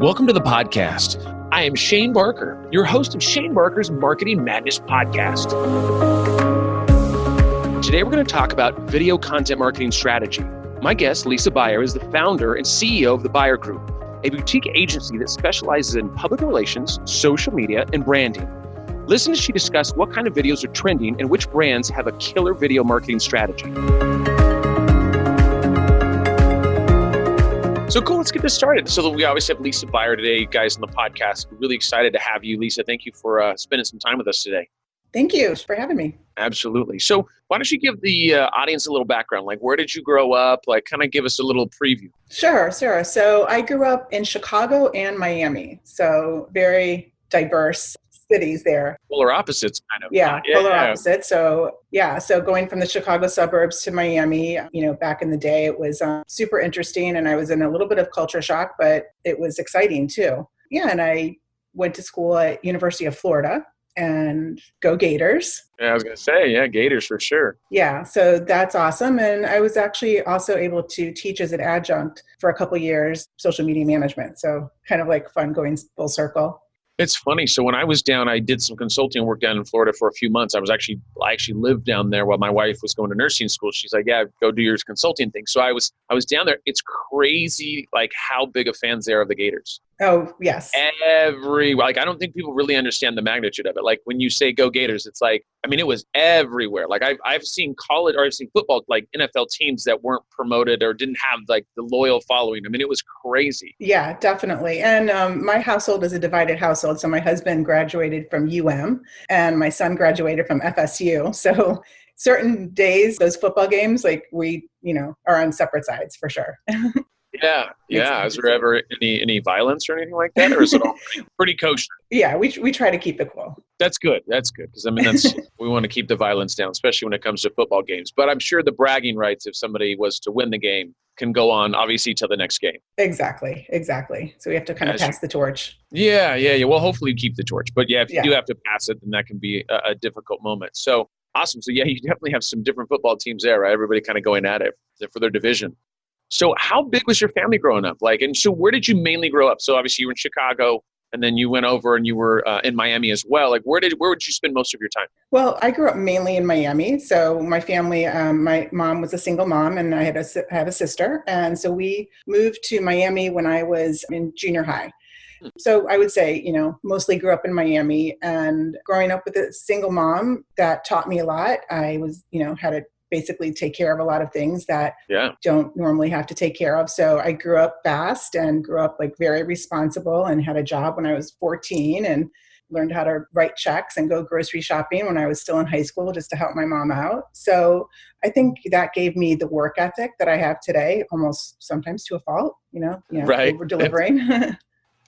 Welcome to the podcast. I am Shane Barker, your host of Shane Barker's Marketing Madness podcast. Today, we're going to talk about video content marketing strategy. My guest, Lisa Beyer, is the founder and CEO of the Beyer Group, a boutique agency that specializes in public relations, social media, and branding. Listen as she discusses what kind of videos are trending and which brands have a killer video marketing strategy. So cool, let's get this started. So we always have Lisa Beyer today, guys, on the podcast. We're really excited to have you, Lisa. Thank you for spending some time with us today. Thank you for having me. Absolutely. So why don't you give the audience a little background? Like, where did you grow up? Like, kind of give us a little preview. Sure. So I grew up in Chicago and Miami. So very diverse cities there. Polar opposites, kind of. Yeah, polar opposites. So going from the Chicago suburbs to Miami, back in the day, it was super interesting. And I was in a little bit of culture shock, but it was exciting too. Yeah. And I went to school at University of Florida. And go Gators. Yeah, I was going to say, yeah, Gators for sure. Yeah, so that's awesome. And I was actually also able to teach as an adjunct for a couple of years, social media management. So kind of like fun going full circle. It's funny. So when I was down, I did some consulting work down in Florida for a few months. I actually lived down there while my wife was going to nursing school. She's like, yeah, go do your consulting thing. So I was down there. It's crazy, like how big of fans they are of the Gators. Oh, yes. I don't think people really understand the magnitude of it. Like when you say go Gators, it's like, it was everywhere. Like I've seen college or I've seen football, like NFL teams that weren't promoted or didn't have like the loyal following. It was crazy. Yeah, definitely. And my household is a divided household. So my husband graduated from UM and my son graduated from FSU. So certain days, those football games, like we, are on separate sides for sure. Yeah. Is there ever any violence or anything like that? Or is it all pretty kosher? Yeah, we try to keep it cool. That's good. Because we want to keep the violence down, especially when it comes to football games. But I'm sure the bragging rights, if somebody was to win the game, can go on obviously till the next game. Exactly. So we have to kind of pass the torch. Yeah. Well, hopefully you keep the torch. But yeah, if you do have to pass it, then that can be a difficult moment. So awesome. So yeah, you definitely have some different football teams there, right? Everybody kind of going at it for their division. So how big was your family growing up? And so where did you mainly grow up? So obviously you were in Chicago and then you went over and you were in Miami as well. Like where would you spend most of your time? Well, I grew up mainly in Miami. So my family, my mom was a single mom and I had a sister. And so we moved to Miami when I was in junior high. So I would say, mostly grew up in Miami, and growing up with a single mom, that taught me a lot. I was, had to basically take care of a lot of things that don't normally have to take care of. So I grew up fast and grew up like very responsible and had a job when I was 14 and learned how to write checks and go grocery shopping when I was still in high school just to help my mom out. So I think that gave me the work ethic that I have today, almost sometimes to a fault, right. Over delivering.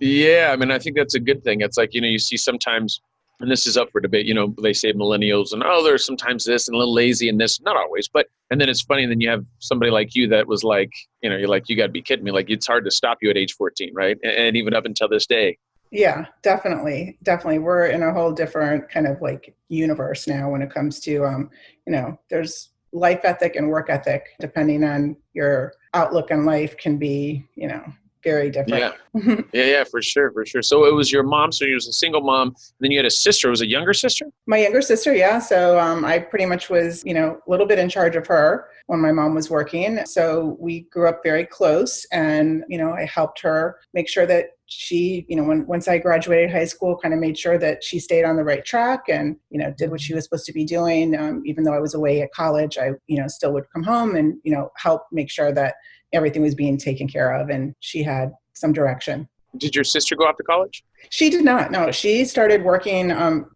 Yeah. I think that's a good thing. It's like, you see sometimes, and this is up for debate, they say millennials and, there's sometimes this and a little lazy and this, not always, and then it's funny. And then you have somebody like you that was like, you're like, you got to be kidding me. Like it's hard to stop you at age 14, right? And even up until this day. Yeah, definitely. We're in a whole different kind of like universe now when it comes to, there's life ethic and work ethic, depending on your outlook on life can be, very different. Yeah, for sure. So it was your mom. So you was a single mom. And then you had a sister. Was it a younger sister? My younger sister, yeah. So I pretty much was, a little bit in charge of her when my mom was working. So we grew up very close, and I helped her make sure that she, once I graduated high school, kind of made sure that she stayed on the right track and, did what she was supposed to be doing. Even though I was away at college, I, still would come home and, help make sure that everything was being taken care of and she had some direction. Did your sister go off to college? She did not. No, she started working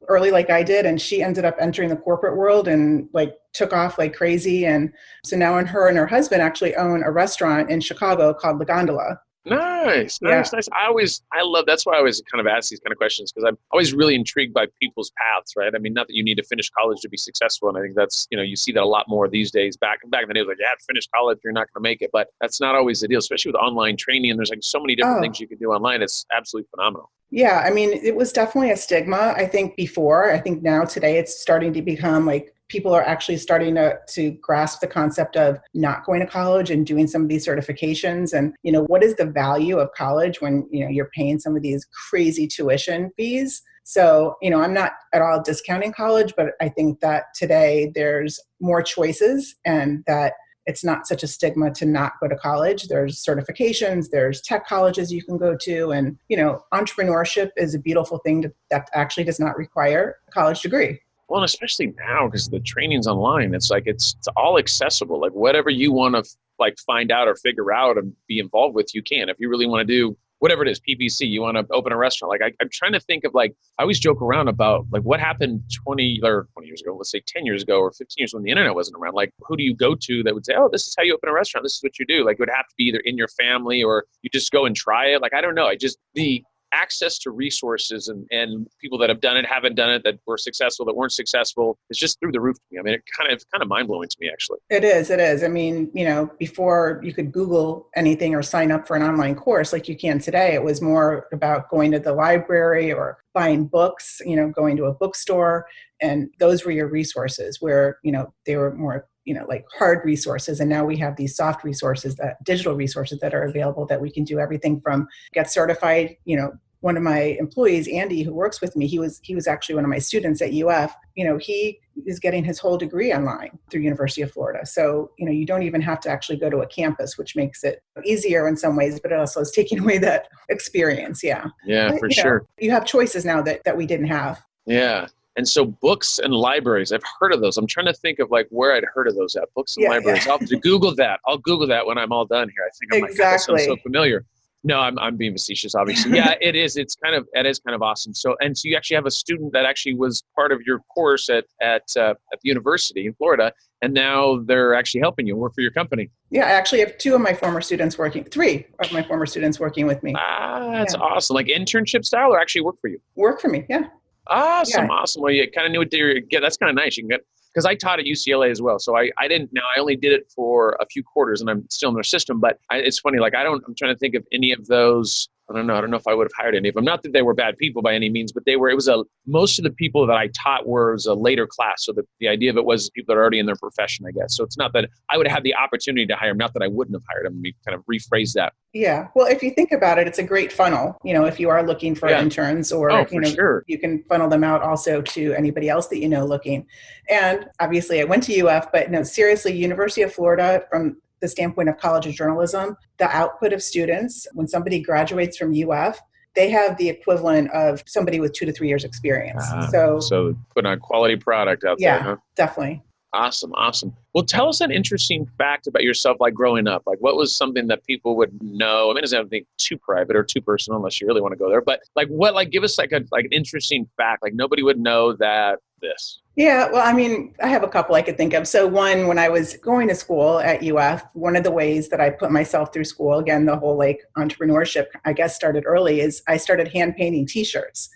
early like I did, and she ended up entering the corporate world and took off like crazy. And so now her and her husband actually own a restaurant in Chicago called La Gondola. Nice. I love, that's why I always kind of ask these kind of questions, because I'm always really intrigued by people's paths, right? Not that you need to finish college to be successful. And I think that's, you see that a lot more these days. Back in the day, it was like, finish college, you're not going to make it. But that's not always the deal, especially with online training. And there's so many different things you can do online. It's absolutely phenomenal. Yeah. It was definitely a stigma, I think, before. I think now today it's starting to become people are actually starting to grasp the concept of not going to college and doing some of these certifications. And, what is the value of college when, you're paying some of these crazy tuition fees? So, I'm not at all discounting college, but I think that today there's more choices and that it's not such a stigma to not go to college. There's certifications, there's tech colleges you can go to. And, entrepreneurship is a beautiful thing that actually does not require a college degree. Well, and especially now, because the training's online, it's like, it's all accessible. Like whatever you want to find out or figure out and be involved with, you can. If you really want to do whatever it is, PPC, you want to open a restaurant. I'm trying to think of I always joke around about what happened 20 years ago, let's say 10 years ago or 15 years when the internet wasn't around. Who do you go to that would say, oh, this is how you open a restaurant. This is what you do. It would have to be either in your family or you just go and try it. I don't know. The access to resources and people that have done it, haven't done it, that were successful, that weren't successful, is just through the roof to me. I mean, it kind of mind-blowing to me, actually. It is. I mean, before you could Google anything or sign up for an online course like you can today, it was more about going to the library or buying books, going to a bookstore, and those were your resources where, they were more hard resources. And now we have these soft resources, digital resources that are available that we can do everything from get certified. One of my employees, Andy, who works with me, he was actually one of my students at UF. He is getting his whole degree online through University of Florida. So, you don't even have to actually go to a campus, which makes it easier in some ways, but it also is taking away that experience. Yeah. Yeah, but, for sure. You have choices now that we didn't have. Yeah. And so books and libraries, I've heard of those. I'm trying to think of where I'd heard of those at. Books and libraries. Yeah. I'll have to Google that. I'll Google that when I'm all done here. I think I'm exactly. That sounds so familiar. No, I'm being facetious, obviously. Yeah, it is. It is kind of awesome. So you actually have a student that actually was part of your course at the university in Florida, and now they're actually helping you work for your company. Yeah, I actually have three of my former students working with me. That's awesome. Internship style, or actually work for you? Work for me, yeah. Awesome. Well, you kind of knew what they were getting. That's kind of nice. You can get, because I taught at UCLA as well. So I didn't, now I only did it for a few quarters and I'm still in their system, but it's funny. I'm trying to think of any of those. I don't know if I would have hired any of them. Not that they were bad people by any means, but most of the people that I taught was a later class. So the idea of it was people that are already in their profession, I guess. So it's not that I would have had the opportunity to hire them, not that I wouldn't have hired them. We kind of rephrase that. Yeah. Well, if you think about it, it's a great funnel, if you are looking for interns or, sure. You can funnel them out also to anybody else that looking. And obviously I went to UF, but no, seriously, University of Florida, from the standpoint of College of Journalism, the output of students, when somebody graduates from UF, they have the equivalent of somebody with 2 to 3 years experience. So put on quality product out there, huh? Definitely. Awesome. Well, tell us an interesting fact about yourself, growing up. What was something that people would know? I mean, it doesn't have to be too private or too personal unless you really want to go there. But give us an interesting fact. Nobody would know that this. Yeah, well, I mean, I have a couple I could think of. So one, when I was going to school at UF, one of the ways that I put myself through school, again, the whole entrepreneurship, I guess, started early, is I started hand painting T-shirts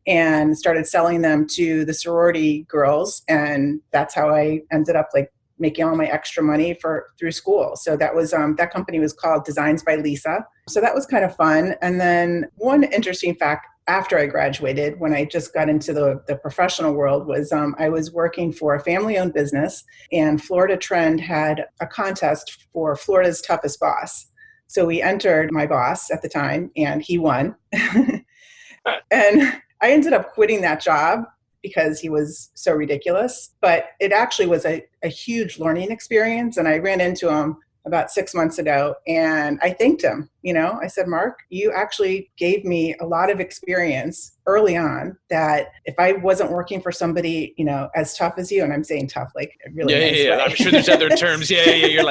and started selling them to the sorority girls. And that's how I ended up making all my extra money through school. So that was, that company was called Designs by Lisa. So that was kind of fun. And then one interesting fact after I graduated, when I just got into the professional world, was I was working for a family-owned business, and Florida Trend had a contest for Florida's toughest boss. So we entered my boss at the time, and he won. And I ended up quitting that job because he was so ridiculous. But it actually was a huge learning experience, and I ran into him about 6 months ago, and I thanked him. I said, Mark, you actually gave me a lot of experience early on that if I wasn't working for somebody, as tough as you, and I'm saying tough, really nice way. I'm sure there's other terms. You're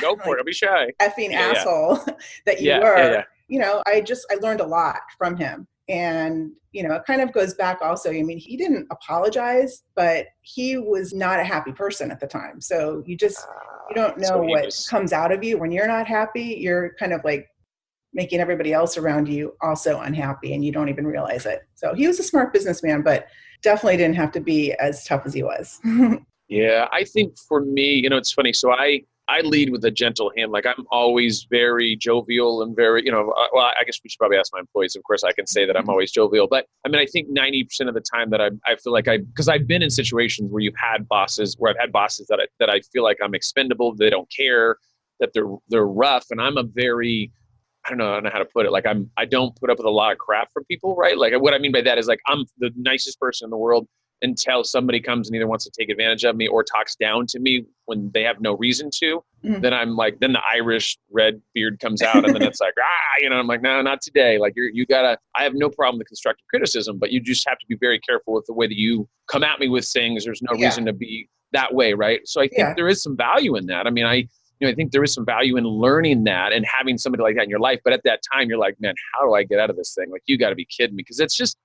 go for it. Don't be shy. Effing asshole that you were. I learned a lot from him. And, it kind of goes back also. I mean, he didn't apologize, but he was not a happy person at the time. So you don't know what comes out of you. When you're not happy, you're kind of making everybody else around you also unhappy, and you don't even realize it. So he was a smart businessman, but definitely didn't have to be as tough as he was. Yeah, I think for me, it's funny. So I I lead with a gentle hand. Like I'm always very jovial and very, well, I guess we should probably ask my employees. Of course, I can say that I'm always jovial, but I mean, I think 90% of the time that I feel like because I've been in situations where I've had bosses that I feel like I'm expendable. They don't care, that they're rough. And I'm a very, I don't know how to put it. Like I don't put up with a lot of crap from people, right? Like what I mean by that is like, I'm the nicest person in the world until somebody comes and either wants to take advantage of me or talks down to me when they have no reason to. Then I'm like, then the Irish red beard comes out and then it's like, I'm like, no, not today. Like I have no problem with constructive criticism, but you just have to be very careful with the way that you come at me with things. There's no reason to be that way. Right. So I think there is some value in that. I mean, I think there is some value in learning that and having somebody like that in your life. But at that time, you're like, man, how do I get out of this thing? Like, you got to be kidding me. Because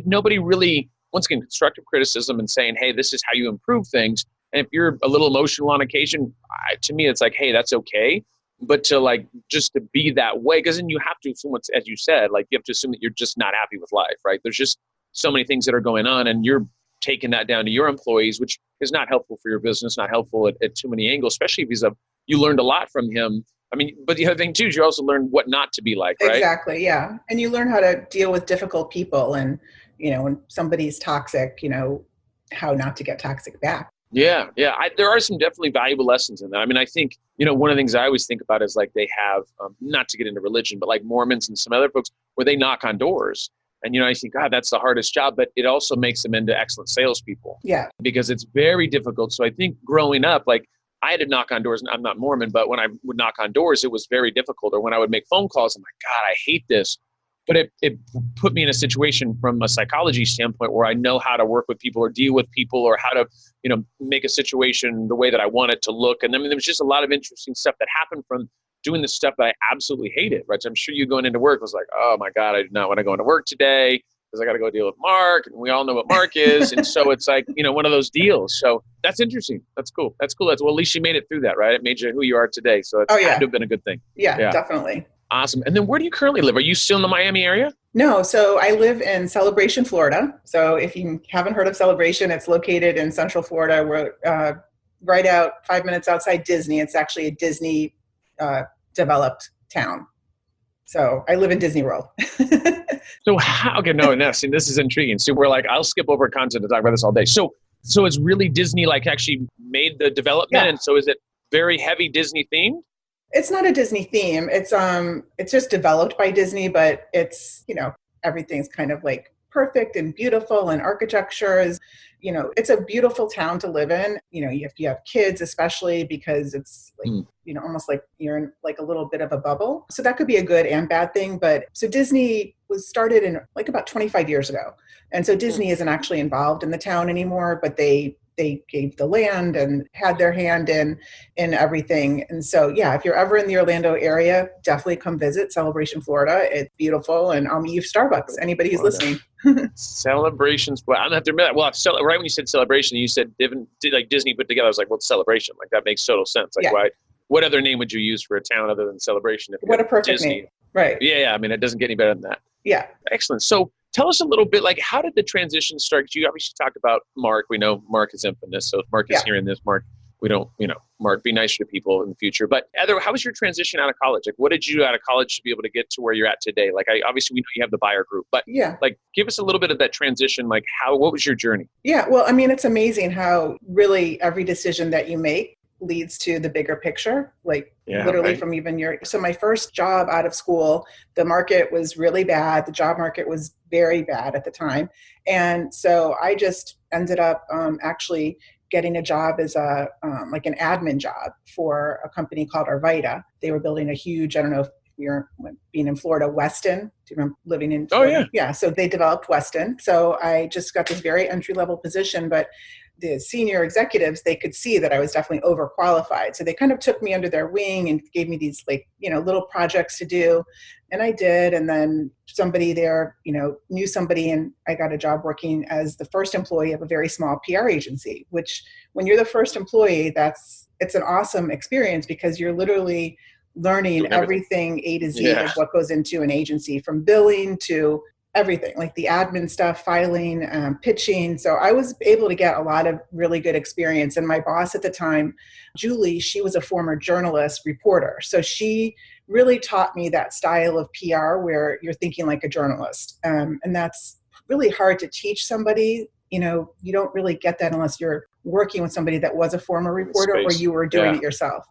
nobody really, once again, constructive criticism and saying, hey, this is how you improve things. And if you're a little emotional on occasion, to me, it's like, hey, that's okay. But to like, just to be that way, because then you have to assume, as you said, like you have to assume that you're just not happy with life, right? There's just so many things that are going on and you're taking that down to your employees, which is not helpful for your business, not helpful at too many angles, especially if you learned a lot from him. I mean, but the other thing too is you also learn what not to be like, right? Exactly, yeah. And you learn how to deal with difficult people and, when somebody's toxic, how not to get toxic back. Yeah. There are some definitely valuable lessons in that. I mean, I think, one of the things I always think about is like they have, not to get into religion, but like Mormons and some other folks where they knock on doors. And, I think, God, that's the hardest job, but it also makes them into excellent salespeople. Yeah. Because it's very difficult. So I think growing up, like I had to knock on doors, and I'm not Mormon, but when I would knock on doors, it was very difficult. Or when I would make phone calls, I'm like, God, I hate this. But it put me in a situation from a psychology standpoint where I know how to work with people or deal with people or how to, make a situation the way that I want it to look. And I mean, there was just a lot of interesting stuff that happened from doing the stuff that I absolutely hated, right? So I'm sure you going into work was like, oh my God, I did not want to go into work today because I got to go deal with Mark, and we all know what Mark is. And so it's like, one of those deals. So that's interesting. That's cool. Well, at least you made it through that, right? It made you who you are today. So it's had to have been a good thing. Yeah, definitely. Awesome. And then where do you currently live? Are you still in the Miami area? No. So I live in Celebration, Florida. So if you haven't heard of Celebration, it's located in Central Florida. We're right out 5 minutes outside Disney. It's actually a Disney developed town. So I live in Disney World. So this is intriguing. So we're like, I'll skip over content to talk about this all day. So it's really Disney like actually made the development. Yeah. And so is it very heavy Disney themed? It's not a Disney theme. It's just developed by Disney, but it's, everything's kind of like perfect and beautiful, and architecture is, it's a beautiful town to live in. You have kids, especially because it's like, almost like you're in like a little bit of a bubble. So that could be a good and bad thing. But so Disney was started in like about 25 years ago. And so Disney isn't actually involved in the town anymore, but they gave the land and had their hand in everything. And so, yeah, if you're ever in the Orlando area, definitely come visit Celebration, Florida. It's beautiful. And you have Starbucks, anybody who's listening. Celebrations. Well, I'm going to have to admit that. Well, right when you said celebration, you said like Disney put together. I was like, well, it's Celebration. Like that makes total sense. Like why? What other name would you use for a town other than Celebration? What a perfect Disney name. Right. Yeah. I mean, it doesn't get any better than that. Yeah. Excellent. So tell us a little bit, like, how did the transition start? Because you obviously talked about Mark. We know Mark is infamous. So if Mark is hearing this, Mark, Mark, be nicer to people in the future. But Heather, how was your transition out of college? Like, what did you do out of college to be able to get to where you're at today? Like, obviously we know you have the buyer group, but like, give us a little bit of that transition. Like, what was your journey? Yeah. Well, I mean, it's amazing how really every decision that you make leads to the bigger picture, like literally from even so my first job out of school, the market was really bad. The job market was very bad at the time. And so I just ended up actually getting a job as like an admin job for a company called Arvida. They were building a huge, I don't know if you're being in Florida, Weston. Do you remember living in Florida? Oh, yeah. Yeah. So they developed Weston. So I just got this very entry-level position, but the senior executives, they could see that I was definitely overqualified. So they kind of took me under their wing and gave me these little projects to do. And I did. And then somebody there, knew somebody, and I got a job working as the first employee of a very small PR agency, which when you're the first employee, it's an awesome experience because you're literally learning everything A to Z of what goes into an agency, from billing to everything, like the admin stuff, filing, pitching. So I was able to get a lot of really good experience. And my boss at the time, Julie, she was a former journalist reporter. So she really taught me that style of PR where you're thinking like a journalist. And that's really hard to teach somebody. You don't really get that unless you're working with somebody that was a former reporter or you were doing it yourself.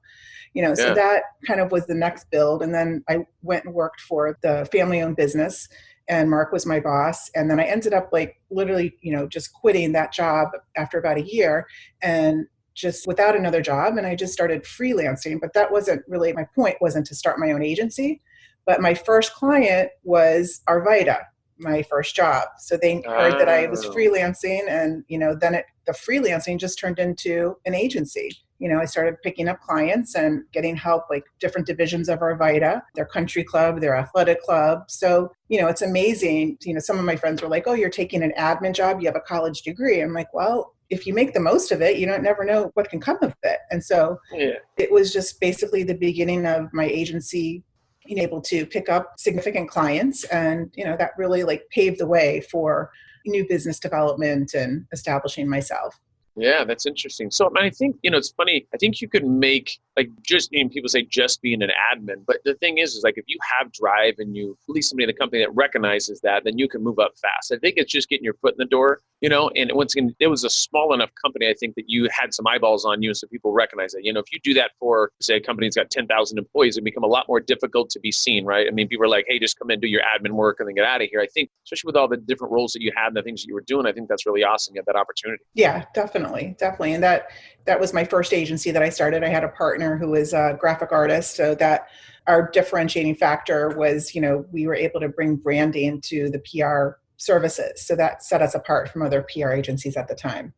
So that kind of was the next build. And then I went and worked for the family-owned business, and Mark was my boss. And then I ended up like literally, just quitting that job after about a year and just without another job. And I just started freelancing, but that wasn't really, my point wasn't to start my own agency. But my first client was Arvida, my first job. So they heard that I was freelancing, and, then the freelancing just turned into an agency. I started picking up clients and getting help, like different divisions of Arvida, their country club, their athletic club. So, it's amazing. Some of my friends were like, oh, you're taking an admin job, you have a college degree. I'm like, well, if you make the most of it, you don't never know what can come of it. And so it was just basically the beginning of my agency, being able to pick up significant clients. And, that really like paved the way for new business development and establishing myself. Yeah, that's interesting. So I think, it's funny. I think you could make like just, people say just being an admin. But the thing is like if you have drive and you at least somebody in the company that recognizes that, then you can move up fast. I think it's just getting your foot in the door, and once again, it was a small enough company, I think, that you had some eyeballs on you. So people recognize it. If you do that for, say, a company that's got 10,000 employees, it become a lot more difficult to be seen, right? I mean, people are like, hey, just come in, do your admin work and then get out of here. I think, especially with all the different roles that you had and the things that you were doing, I think that's really awesome. You had that opportunity. Yeah, definitely. And that was my first agency that I started. I had a partner who was a graphic artist, so that our differentiating factor was, we were able to bring branding to the PR services. So that set us apart from other PR agencies at the time.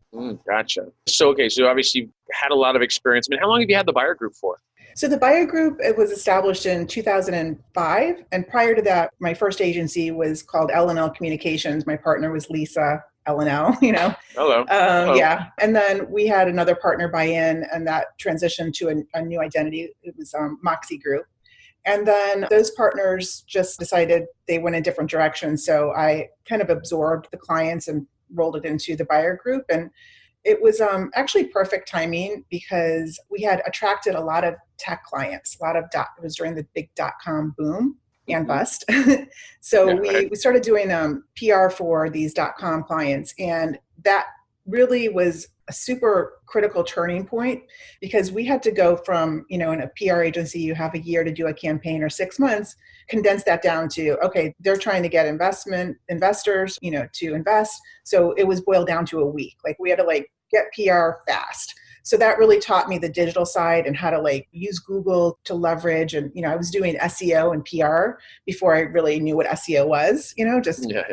Gotcha. So obviously you had a lot of experience. I mean, how long have you had the buyer group for? So the buyer group, it was established in 2005. And prior to that, my first agency was called L&L Communications. My partner was Lisa L&L, Hello. Yeah. And then we had another partner buy in, and that transitioned to a new identity. It was Moxie Group. And then those partners just decided they went in different directions. So I kind of absorbed the clients and rolled it into the buyer group. And it was actually perfect timing because we had attracted a lot of tech clients, it was during the big .com boom and bust. So we started doing PR for these .com clients. And that really was a super critical turning point because we had to go from, in a PR agency, you have a year to do a campaign or 6 months, condense that down to, okay, they're trying to get investors, to invest. So it was boiled down to a week. Like we had to get PR fast. So that really taught me the digital side and how to use Google to leverage. And, I was doing SEO and PR before I really knew what SEO was,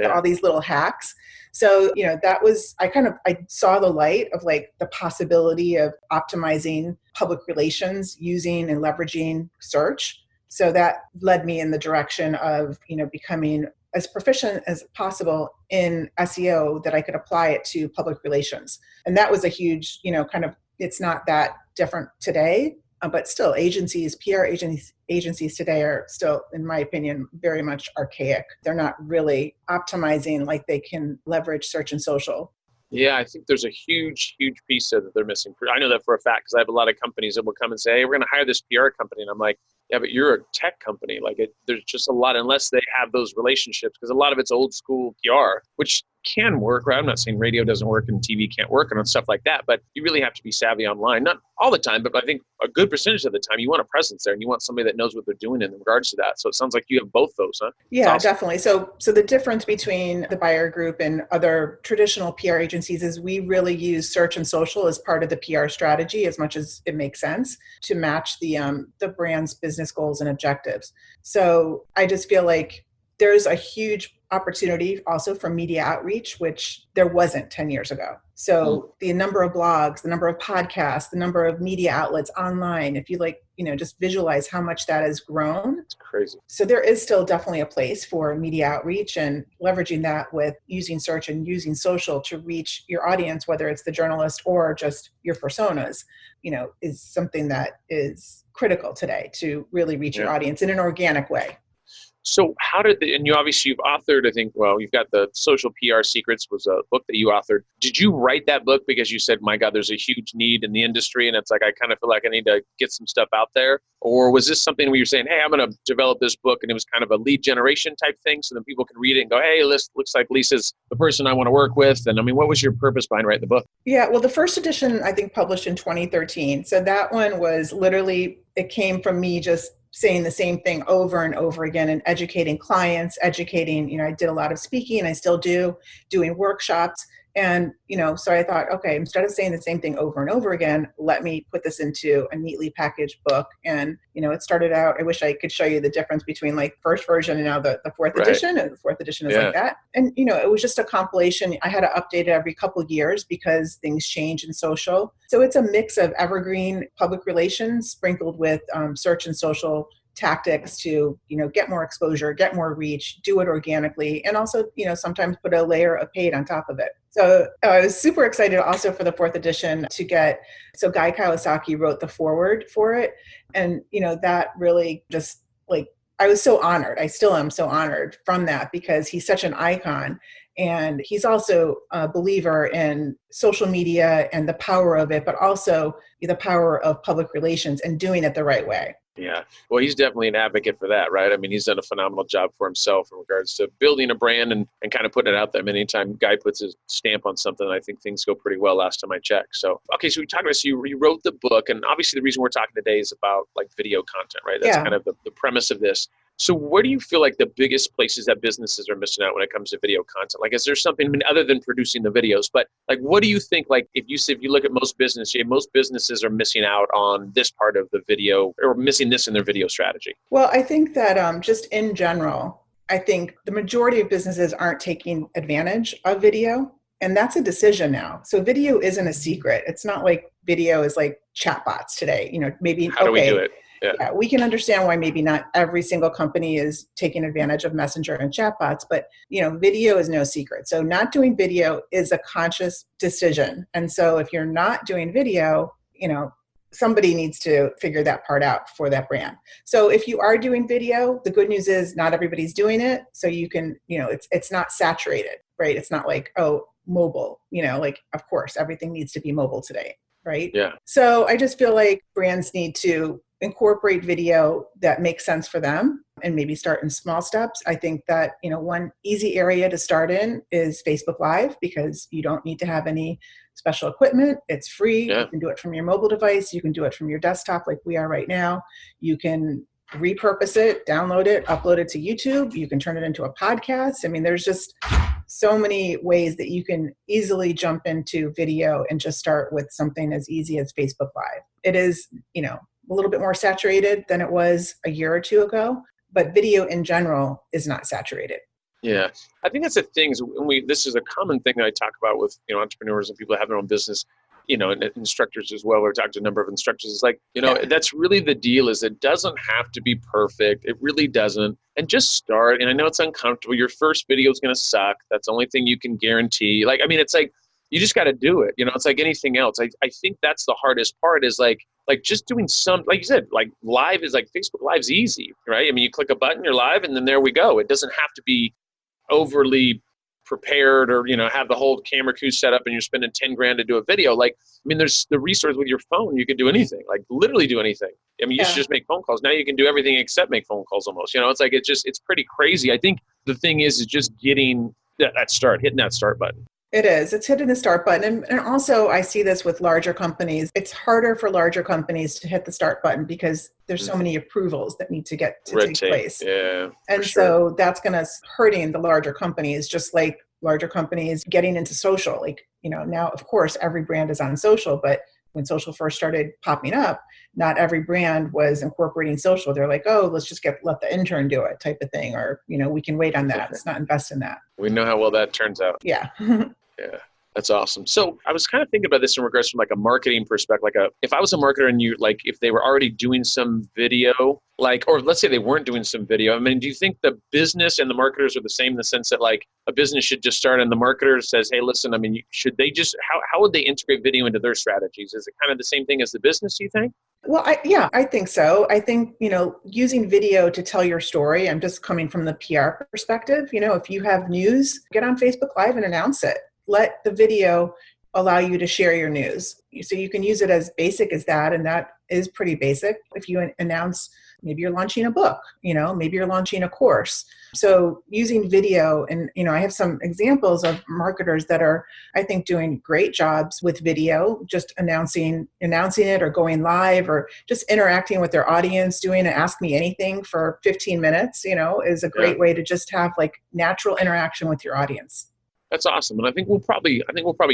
all these little hacks. So, that was, I saw the light of the possibility of optimizing public relations using and leveraging search. So that led me in the direction of, becoming as proficient as possible in SEO that I could apply it to public relations. And that was a huge, it's not that different today, but still PR agencies today are still, in my opinion, very much archaic. They're not really optimizing like they can leverage search and social. Yeah, I think there's a huge, huge piece there that they're missing. I know that for a fact because I have a lot of companies that will come and say, hey, we're going to hire this PR company. And I'm like, yeah, but you're a tech company. There's just a lot, unless they have those relationships, because a lot of it's old school PR, which can work, right? I'm not saying radio doesn't work and TV can't work and stuff like that, but you really have to be savvy online. Not all the time, but I think a good percentage of the time you want a presence there and you want somebody that knows what they're doing in regards to that. So it sounds like you have both those, huh? Yeah, awesome. Definitely. So the difference between the buyer group and other traditional PR agencies is we really use search and social as part of the PR strategy as much as it makes sense to match the brand's business goals and objectives. So I just feel like there's a huge opportunity also for media outreach, which there wasn't 10 years ago. So the number of blogs, the number of podcasts, the number of media outlets online, if you just visualize how much that has grown. It's crazy. So there is still definitely a place for media outreach and leveraging that with using search and using social to reach your audience, whether it's the journalist or just your personas, is something that is critical today to really reach your audience in an organic way. So and you obviously you've authored, I think, well, you've got the Social PR Secrets was a book that you authored. Did you write that book because you said, my God, there's a huge need in the industry and it's like, I kind of feel like I need to get some stuff out there? Or was this something where you're saying, hey, I'm going to develop this book and it was kind of a lead generation type thing so then people can read it and go, hey, looks like Lisa's the person I want to work with? And I mean, what was your purpose behind writing the book? Yeah, well, the first edition, I think, published in 2013. So that one was literally, it came from me just saying the same thing over and over again and educating clients, I did a lot of speaking, I still do, doing workshops. And, so I thought, okay, instead of saying the same thing over and over again, let me put this into a neatly packaged book. And, it started out, I wish I could show you the difference between like first version and now the fourth edition. And the fourth edition is like that. And, it was just a compilation. I had to update it every couple of years because things change in social. So it's a mix of evergreen public relations sprinkled with search and social tactics to, get more exposure, get more reach, do it organically, and also, sometimes put a layer of paid on top of it. So I was super excited also for the fourth edition so Guy Kawasaki wrote the foreword for it. And, that really just I was so honored. I still am so honored from that because he's such an icon. And he's also a believer in social media and the power of it, but also the power of public relations and doing it the right way. Yeah. Well, he's definitely an advocate for that, right? I mean, he's done a phenomenal job for himself in regards to building a brand and kind of putting it out there. I mean, anytime Guy puts his stamp on something, I think things go pretty well last time I checked. So, okay, so we talked about, so you wrote the book, and obviously the reason we're talking today is about like video content, right? That's kind of the premise of this. So where do you feel like the biggest places that businesses are missing out when it comes to video content? Like, is there something, I mean, other than producing the videos, but like, what do you think, like, if you look at most businesses are missing out on this part of the video or missing this in their video strategy? Well, I think that just in general, I think the majority of businesses aren't taking advantage of video. And that's a decision now. So video isn't a secret. It's not like video is like chatbots today. Maybe how do we do it? Yeah, we can understand why maybe not every single company is taking advantage of Messenger and chatbots, but video is no secret. So not doing video is a conscious decision. And so if you're not doing video, somebody needs to figure that part out for that brand. So if you are doing video, the good news is not everybody's doing it. So you can, it's not saturated, right? It's not like, oh, mobile, of course, everything needs to be mobile today, right? Yeah. So I just feel like brands need to incorporate video that makes sense for them and maybe start in small steps. I think that, one easy area to start in is Facebook Live because you don't need to have any special equipment. It's free. Yeah. You can do it from your mobile device. You can do it from your desktop like we are right now. You can repurpose it, download it, upload it to YouTube. You can turn it into a podcast. I mean, there's just so many ways that you can easily jump into video and just start with something as easy as Facebook Live. It is, a little bit more saturated than it was a year or two ago, but video in general is not saturated. Yeah, I think that's the thing. This is a common thing that I talk about with entrepreneurs and people that have their own business, and instructors as well. We're talking to a number of instructors. It's like, that's really the deal. Is it doesn't have to be perfect. It really doesn't. And just start. And I know it's uncomfortable. Your first video is going to suck. That's the only thing you can guarantee. It's like you just got to do it. It's like anything else. I think that's the hardest part is like just doing some, like you said, like live is like Facebook Live's easy, right? I mean, you click a button, you're live, and then there we go. It doesn't have to be overly prepared or, have the whole camera crew set up and you're spending 10 grand to do a video. There's the resource with your phone. You can do anything, like literally do anything. You used to just make phone calls. Now you can do everything except make phone calls almost, it's like, it's pretty crazy. I think the thing is just getting that start, hitting that start button. It is. It's hitting the start button. And also I see this with larger companies. It's harder for larger companies to hit the start button because there's so many approvals that need to get to take place. Yeah. And so that's going to hurting the larger companies, just like larger companies getting into social. Now, of course, every brand is on social, but when social first started popping up, not every brand was incorporating social. They're like, oh, let's just let the intern do it type of thing. Or, we can wait on that. Let's not invest in that. We know how well that turns out. Yeah. Yeah. That's awesome. So I was kind of thinking about this in regards from like a marketing perspective, if I was a marketer and if they were already doing some video, or let's say they weren't doing some video. I mean, do you think the business and the marketers are the same in the sense that a business should just start and the marketer says, hey, listen, should they just, how would they integrate video into their strategies? Is it kind of the same thing as the business, do you think? Well, I think so. I think, using video to tell your story, I'm just coming from the PR perspective. If you have news, get on Facebook Live and announce it. Let the video allow you to share your news. So you can use it as basic as that. And that is pretty basic. If you announce, maybe you're launching a book, maybe you're launching a course. So using video, and, I have some examples of marketers that are, I think, doing great jobs with video, just announcing it or going live or just interacting with their audience, doing an Ask Me Anything for 15 minutes, is a great way to just have like natural interaction with your audience. That's awesome. And I think we'll probably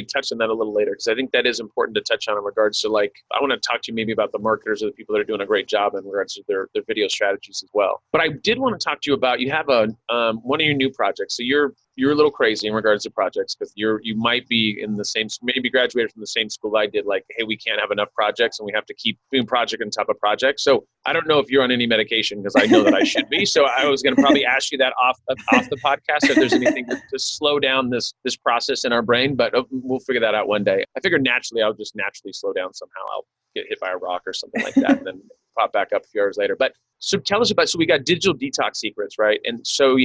touch on that a little later, because I think that is important to touch on in regards to, like, I want to talk to you maybe about the marketers or the people that are doing a great job in regards to their video strategies as well. But I did want to talk to you about, you have one of your new projects. So you're a little crazy in regards to projects, because you might be in the same, maybe graduated from the same school I did, like, hey, we can't have enough projects and we have to keep doing project on top of project. So I don't know if you're on any medication, because I know that I should be. So I was going to probably ask you that off the podcast, if there's anything to slow down this process in our brain, but we'll figure that out one day. I figure I'll just naturally slow down somehow. I'll get hit by a rock or something like that and then pop back up a few hours later. But so tell us about, so we got digital detox secrets, right? And so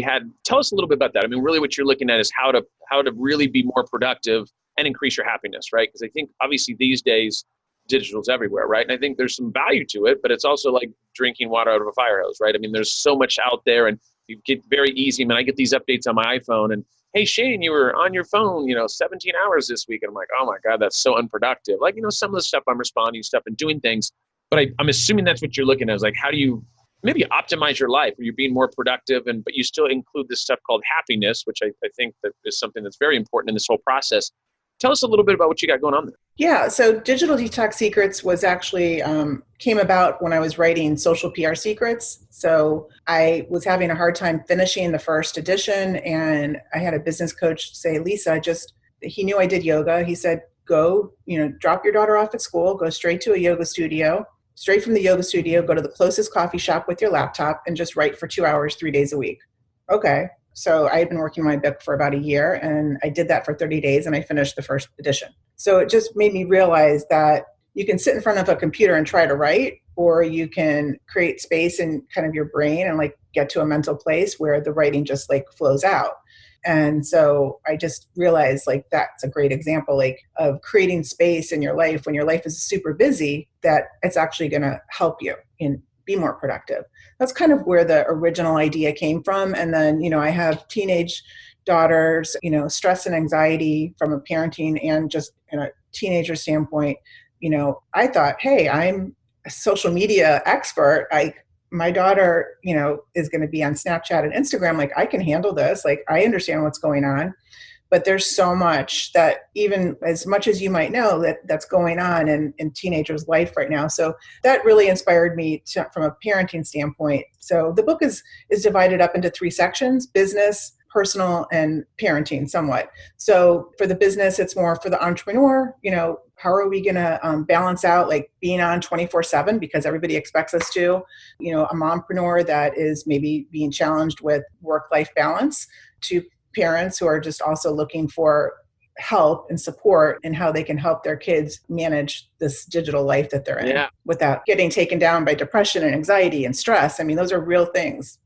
tell us a little bit about that. I mean, really what you're looking at is how to really be more productive and increase your happiness, right? Because I think obviously these days, digital's everywhere, right? And I think there's some value to it, but it's also like drinking water out of a fire hose, right? I mean, there's so much out there, and you get very easy. I mean, I get these updates on my iPhone, and hey, Shane, you were on your phone, 17 hours this week. And I'm like, oh my God, that's so unproductive. Like, some of the stuff I'm responding stuff and doing things, but I'm assuming that's what you're looking at, is like, how do you maybe optimize your life where you're being more productive, but you still include this stuff called happiness, which I think that is something that's very important in this whole process. Tell us a little bit about what you got going on there. Yeah, so Digital Detox Secrets was actually came about when I was writing Social PR Secrets. So I was having a hard time finishing the first edition, and I had a business coach say, Lisa, he knew I did yoga. He said, go, drop your daughter off at school, go straight to a yoga studio, straight from the yoga studio, go to the closest coffee shop with your laptop and just write for 2 hours, 3 days a week. Okay. So I had been working on my book for about a year, and I did that for 30 days and I finished the first edition. So it just made me realize that you can sit in front of a computer and try to write, or you can create space in kind of your brain and like get to a mental place where the writing just like flows out. And so I just realized like that's a great example like of creating space in your life when your life is super busy, that it's actually going to help you in be more productive. That's kind of where the original idea came from. And then, I have teenage daughters, stress and anxiety from a parenting and just in a teenager standpoint. I thought, hey, I'm a social media expert. My daughter, is going to be on Snapchat and Instagram. Like, I can handle this. Like, I understand what's going on. But there's so much that, even as much as you might know, that's going on in teenagers' life right now. So that really inspired me from a parenting standpoint. So the book is divided up into 3 sections: business, personal, and parenting somewhat. So for the business, it's more for the entrepreneur. How are we going to balance out like being on 24/7 because everybody expects us to, a mompreneur that is maybe being challenged with work-life balance, to parents who are just also looking for help and support and how they can help their kids manage this digital life that they're in without getting taken down by depression and anxiety and stress. I mean, those are real things.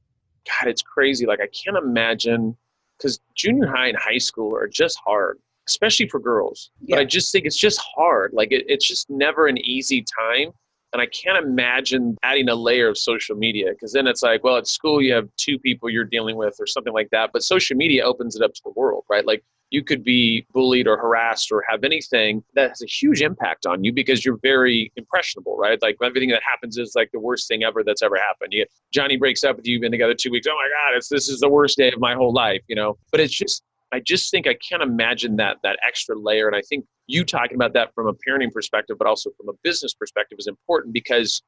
God, it's crazy. Like, I can't imagine, because junior high and high school are just hard, especially for girls. But I just think it's just hard. Like, it's just never an easy time. And I can't imagine adding a layer of social media, because then it's like, well, at school you have 2 people you're dealing with or something like that. But social media opens it up to the world, right? Like, you could be bullied or harassed or have anything that has a huge impact on you because you're very impressionable, right? Like, everything that happens is like the worst thing ever that's ever happened. Johnny breaks up with you, you've been together 2 weeks. Oh my God, this is the worst day of my whole life, But I just think I can't imagine that extra layer. And I think you talking about that from a parenting perspective, but also from a business perspective, is important, because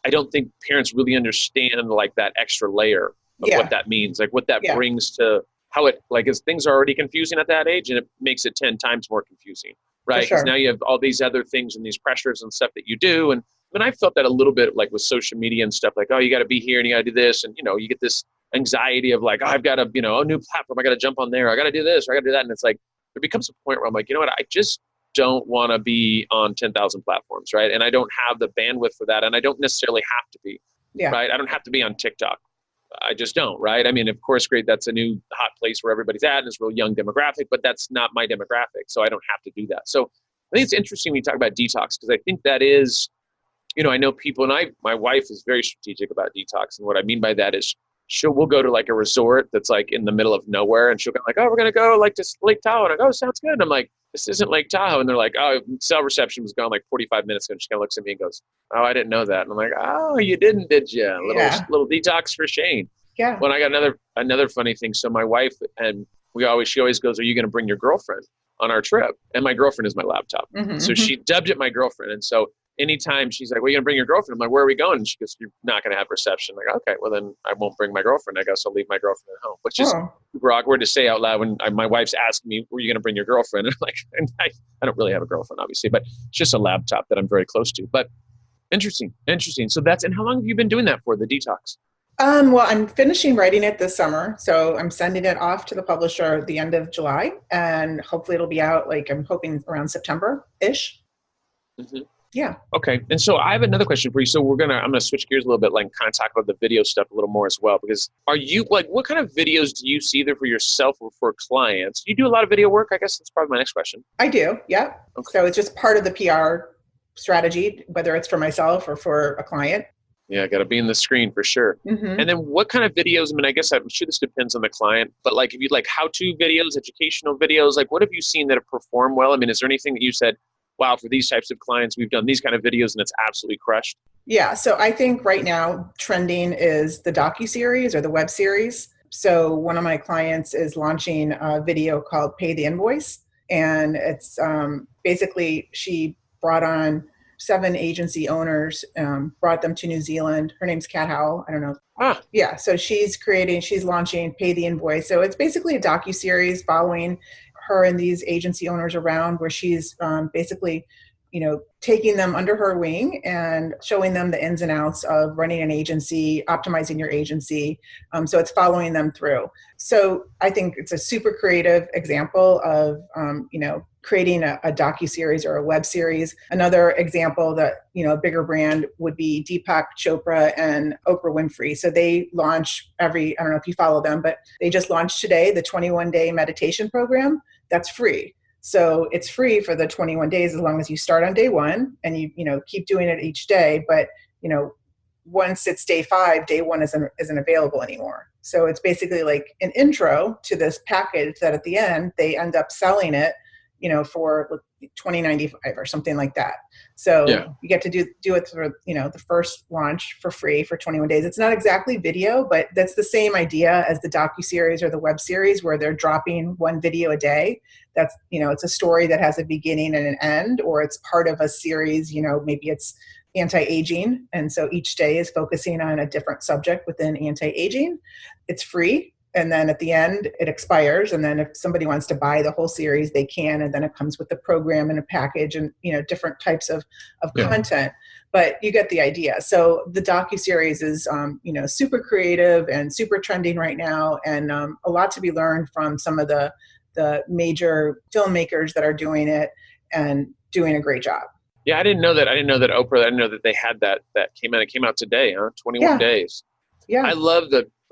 I don't think parents really understand like that extra layer of what that means, like what that brings to how it, like, as things are already confusing at that age, and it makes it 10 times more confusing, right? Because now you have all these other things and these pressures and stuff that you do. And I felt that a little bit like with social media and stuff, like, oh, you got to be here and you got to do this. And, you get this anxiety of like, oh, I've got a new platform. I got to jump on there. I got to do this. Or I got to do that. And it's like, there becomes a point where I'm like, you know what? I just don't want to be on 10,000 platforms, right? And I don't have the bandwidth for that. And I don't necessarily have to be, right? I don't have to be on TikTok. I just don't, right? I mean, of course, great. That's a new hot place where everybody's at and it's a real young demographic, but that's not my demographic. So I don't have to do that. So I think it's interesting when you talk about detox, because I think that is, I know people, and my wife is very strategic about detox. And what I mean by that is we'll go to like a resort that's like in the middle of nowhere, and she'll go like, oh, we're going to go like to Lake Tahoe. And I go, oh, sounds good. And I'm like, this isn't Lake Tahoe. And they're like, oh, cell reception was gone like 45 minutes ago. And she kind of looks at me and goes, oh, I didn't know that. And I'm like, oh, you didn't, did you? Little detox for Shane. Yeah. Well, I got another funny thing. So my wife, and she always goes, are you going to bring your girlfriend on our trip? And my girlfriend is my laptop. Mm-hmm. So she dubbed it my girlfriend. And so anytime she's like, well, you're going to bring your girlfriend? I'm like, where are we going? And she goes, you're not going to have reception. I'm like, okay, well then I won't bring my girlfriend. I guess I'll leave my girlfriend at home, which is super awkward to say out loud when my wife's asking me, were you going to bring your girlfriend? And I'm like, I don't really have a girlfriend, obviously, but it's just a laptop that I'm very close to. But interesting. So and how long have you been doing that for, the detox? Well, I'm finishing writing it this summer. So I'm sending it off to the publisher at the end of July, and hopefully it'll be out, like I'm hoping around September-ish. Mm-hmm. Yeah. Okay. And so I have another question for you. So I'm going to switch gears a little bit, like kind of talk about the video stuff a little more as well, because are you like, what kind of videos do you see either for yourself or for clients? Do you do a lot of video work? I guess that's probably my next question. I do. Yeah. Okay. So it's just part of the PR strategy, whether it's for myself or for a client. Yeah, got to be in the screen for sure. Mm-hmm. And then what kind of videos? I mean, I guess I'm sure this depends on the client, but like if you like how-to videos, educational videos, like what have you seen that have performed well? I mean, is there anything that you said, wow, for these types of clients, we've done these kind of videos and it's absolutely crushed? Yeah. So I think right now trending is the docuseries or the web series. So one of my clients is launching a video called Pay the Invoice. And it's basically, she brought on 7 agency owners, brought them to New Zealand. Her name's Kat Howell. I don't know. Yeah. So she's launching Pay the Invoice. So it's basically a docuseries following her and these agency owners around, where she's basically, taking them under her wing and showing them the ins and outs of running an agency, optimizing your agency. So it's following them through. So I think it's a super creative example of, creating a docuseries or a web series. Another example that, a bigger brand would be Deepak Chopra and Oprah Winfrey. So they launch I don't know if you follow them, but they just launched today the 21-day meditation program. That's free. So it's free for the 21 days as long as you start on day 1 and you keep doing it each day. But, once it's day 5, day 1 isn't available anymore. So it's basically like an intro to this package that at the end they end up selling it, for $20.95 or something like that. So you get to do it for, the first launch for free for 21 days. It's not exactly video, but that's the same idea as the docuseries or the web series, where they're dropping 1 video a day. That's, it's a story that has a beginning and an end, or it's part of a series, maybe it's anti-aging. And so each day is focusing on a different subject within anti-aging. It's free. And then at the end, it expires. And then if somebody wants to buy the whole series, they can. And then it comes with the program and a package and, different types of content. But you get the idea. So the docuseries is, super creative and super trending right now. And a lot to be learned from some of the major filmmakers that are doing it and doing a great job. Yeah, I didn't know that. I didn't know that Oprah, I didn't know that they had that came out. It came out today, huh? 21 days. Yeah.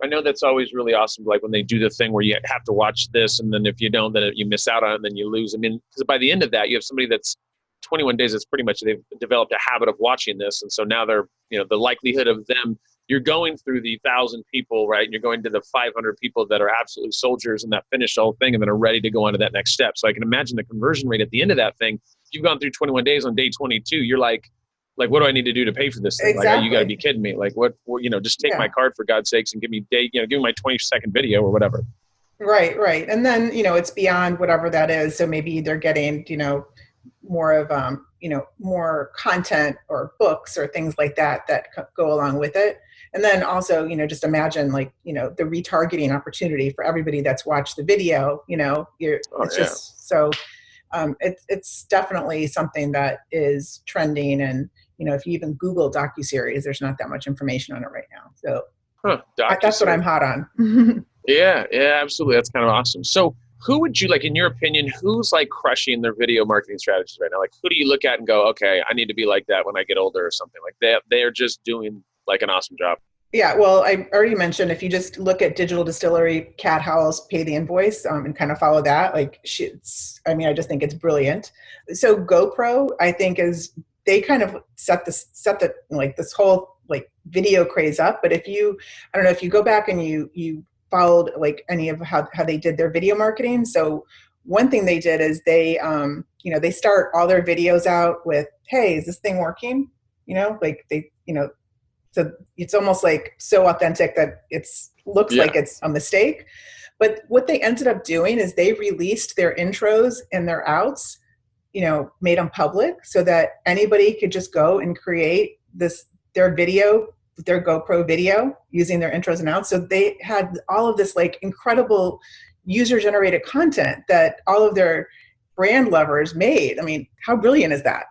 I know that's always really awesome, like when they do the thing where you have to watch this, and then if you don't, then you miss out on it, and then you lose. I mean, because by the end of that, you have somebody that's 21 days, it's pretty much, they've developed a habit of watching this. And so now they're, the likelihood of them, you're going through the 1,000 people, right? And you're going to the 500 people that are absolutely soldiers and that finish the whole thing and then are ready to go on to that next step. So I can imagine the conversion rate at the end of that thing. If you've gone through 21 days, on day 22, you're like, what do I need to do to pay for this thing? Exactly. Like, you got to be kidding me. Like, what just take my card for God's sakes and give me give me my 20-second video or whatever. Right. And then, it's beyond whatever that is. So maybe they're getting, more of, more content or books or things like that go along with it. And then also, just imagine the retargeting opportunity for everybody that's watched the video, just so it's definitely something that is trending. And, if you even Google docuseries, there's not that much information on it right now. So that's what I'm hot on. Yeah, absolutely. That's kind of awesome. So Who would you like, in your opinion, who's like crushing their video marketing strategies right now? Like, who do you look at and go, okay, I need to be like that when I get older or something? Like they're just doing like an awesome job. Yeah, well, I already mentioned if you just look at Digital Distillery, Cat Howell's Pay the Invoice, and kind of follow that, like I just think it's brilliant. So GoPro, I think they kind of set the like this whole like video craze up. But I don't know if you go back and you followed like any of how they did their video marketing. So one thing they did is they they start all their videos out with, hey, is this thing working? Like so it's almost like so authentic that looks like it's a mistake. But what they ended up doing is they released their intros and their outs, made them public so that anybody could just go and create their GoPro video using their intros and outs. So they had all of this like incredible user-generated content that all of their brand lovers made. I mean, how brilliant is that?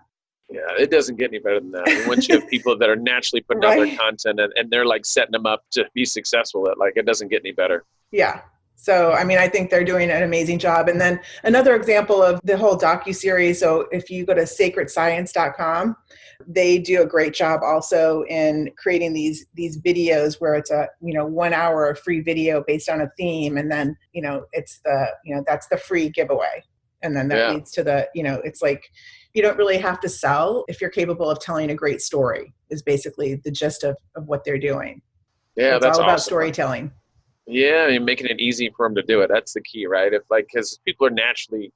Yeah, it doesn't get any better than that. I mean, once you have people that are naturally putting out their content and they're like setting them up to be successful, it doesn't get any better. Yeah. So, I mean, I think they're doing an amazing job. And then another example of the whole docuseries. So if you go to sacredscience.com, they do a great job also in creating these videos where it's a, 1 hour of free video based on a theme. And then, it's that's the free giveaway. And then that leads to it's like, you don't really have to sell if you're capable of telling a great story is basically the gist of what they're doing. Yeah, so it's all about storytelling. Yeah, I mean, making it easy for them to do it. That's the key, right? Because people are naturally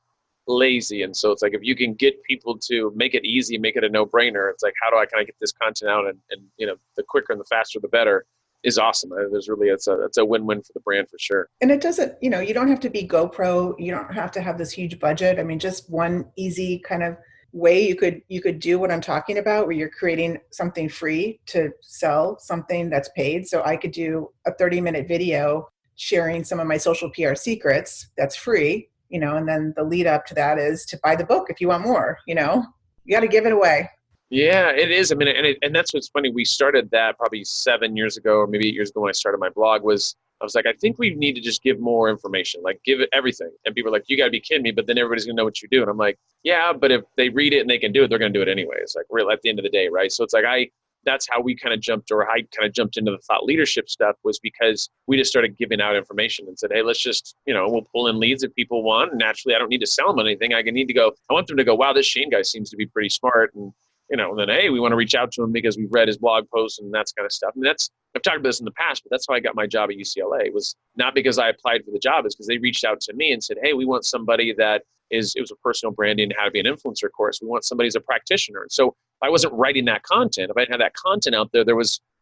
lazy. And so it's like, if you can get people to make it easy, make it a no-brainer, it's like, how do I kind of get this content out? And the quicker and the faster, the better is awesome. It's a win-win for the brand for sure. And it doesn't, you don't have to be GoPro. You don't have to have this huge budget. I mean, just one easy kind of way you could do what I'm talking about, where you're creating something free to sell something that's paid. So I could do a 30-minute video sharing some of my social PR secrets that's free, and then the lead up to that is to buy the book if you want more. You got to give it away. Yeah, it is. I mean, and that's what's funny. We started that probably 7 years ago, or maybe 8 years ago when I started my blog. I was like, I think we need to just give more information, like give it everything. And people are like, you got to be kidding me, but then everybody's going to know what you do. And I'm like, yeah, but if they read it and they can do it, they're going to do it anyway. It's like, real at the end of the day, right? So it's like that's how we kind of jumped, or I kind of jumped into the thought leadership stuff, was because we just started giving out information and said, hey, let's just, we'll pull in leads if people want. And naturally, I don't need to sell them anything. I want them to go, wow, this Shane guy seems to be pretty smart. And and then, hey, we want to reach out to him because we've read his blog posts and that's kind of stuff. And I've talked about this in the past, but that's how I got my job at UCLA. It was not because I applied for the job, it's because they reached out to me and said, hey, we want somebody it was a personal branding, how to be an influencer course. We want somebody who's a practitioner. And so if I wasn't writing that content, if I didn't have that content out there, there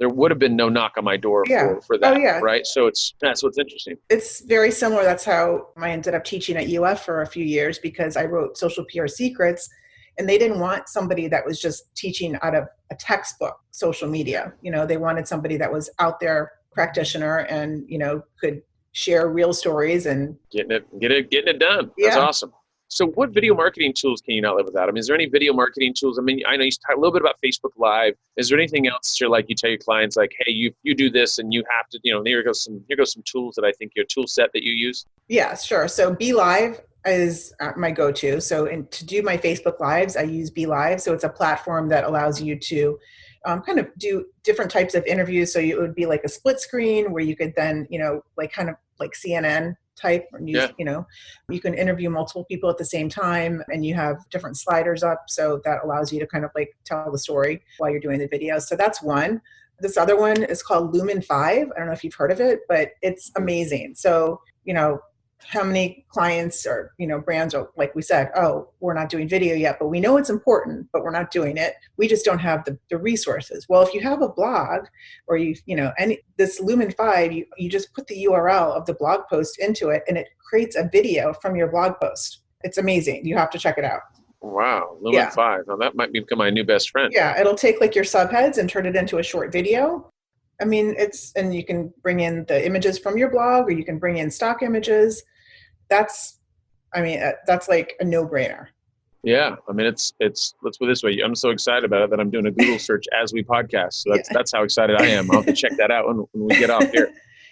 would have been no knock on my door for that. Oh, yeah. Right. So that's what's interesting. It's very similar. That's how I ended up teaching at UF for a few years, because I wrote Social PR Secrets. And they didn't want somebody that was just teaching out of a textbook, social media. They wanted somebody that was out there, practitioner, and, could share real stories and getting it done. That's awesome. So what video marketing tools can you not live without? I mean, is there any video marketing tools? I mean, I know you talk a little bit about Facebook Live. Is there anything else you tell your clients, like, hey, you do this and you have to, here goes some tools that I think your tool set that you use? Yeah, sure. So Be Live is my go-to. So to do my Facebook Lives, I use Be Live. So it's a platform that allows you to kind of do different types of interviews. So it would be like a split screen where you could then, kind of like CNN type, or news, you can interview multiple people at the same time, and you have different sliders up. So that allows you to kind of like tell the story while you're doing the video. So that's one. This other one is called Lumen 5. I don't know if you've heard of it, but it's amazing. So, how many clients or, brands are, like we said, oh, we're not doing video yet, but we know it's important, but we're not doing it. We just don't have the resources. Well, if you have a blog, or this Lumen 5, you just put the URL of the blog post into it, and it creates a video from your blog post. It's amazing. You have to check it out. Wow. Lumen 5. Now that might become my new best friend. Yeah. It'll take like your subheads and turn it into a short video. I mean, and you can bring in the images from your blog, or you can bring in stock images. That's like a no-brainer. Yeah. I mean, let's put it this way. I'm so excited about it that I'm doing a Google search as we podcast. So that's how excited I am. I'll have to check that out when we get off here.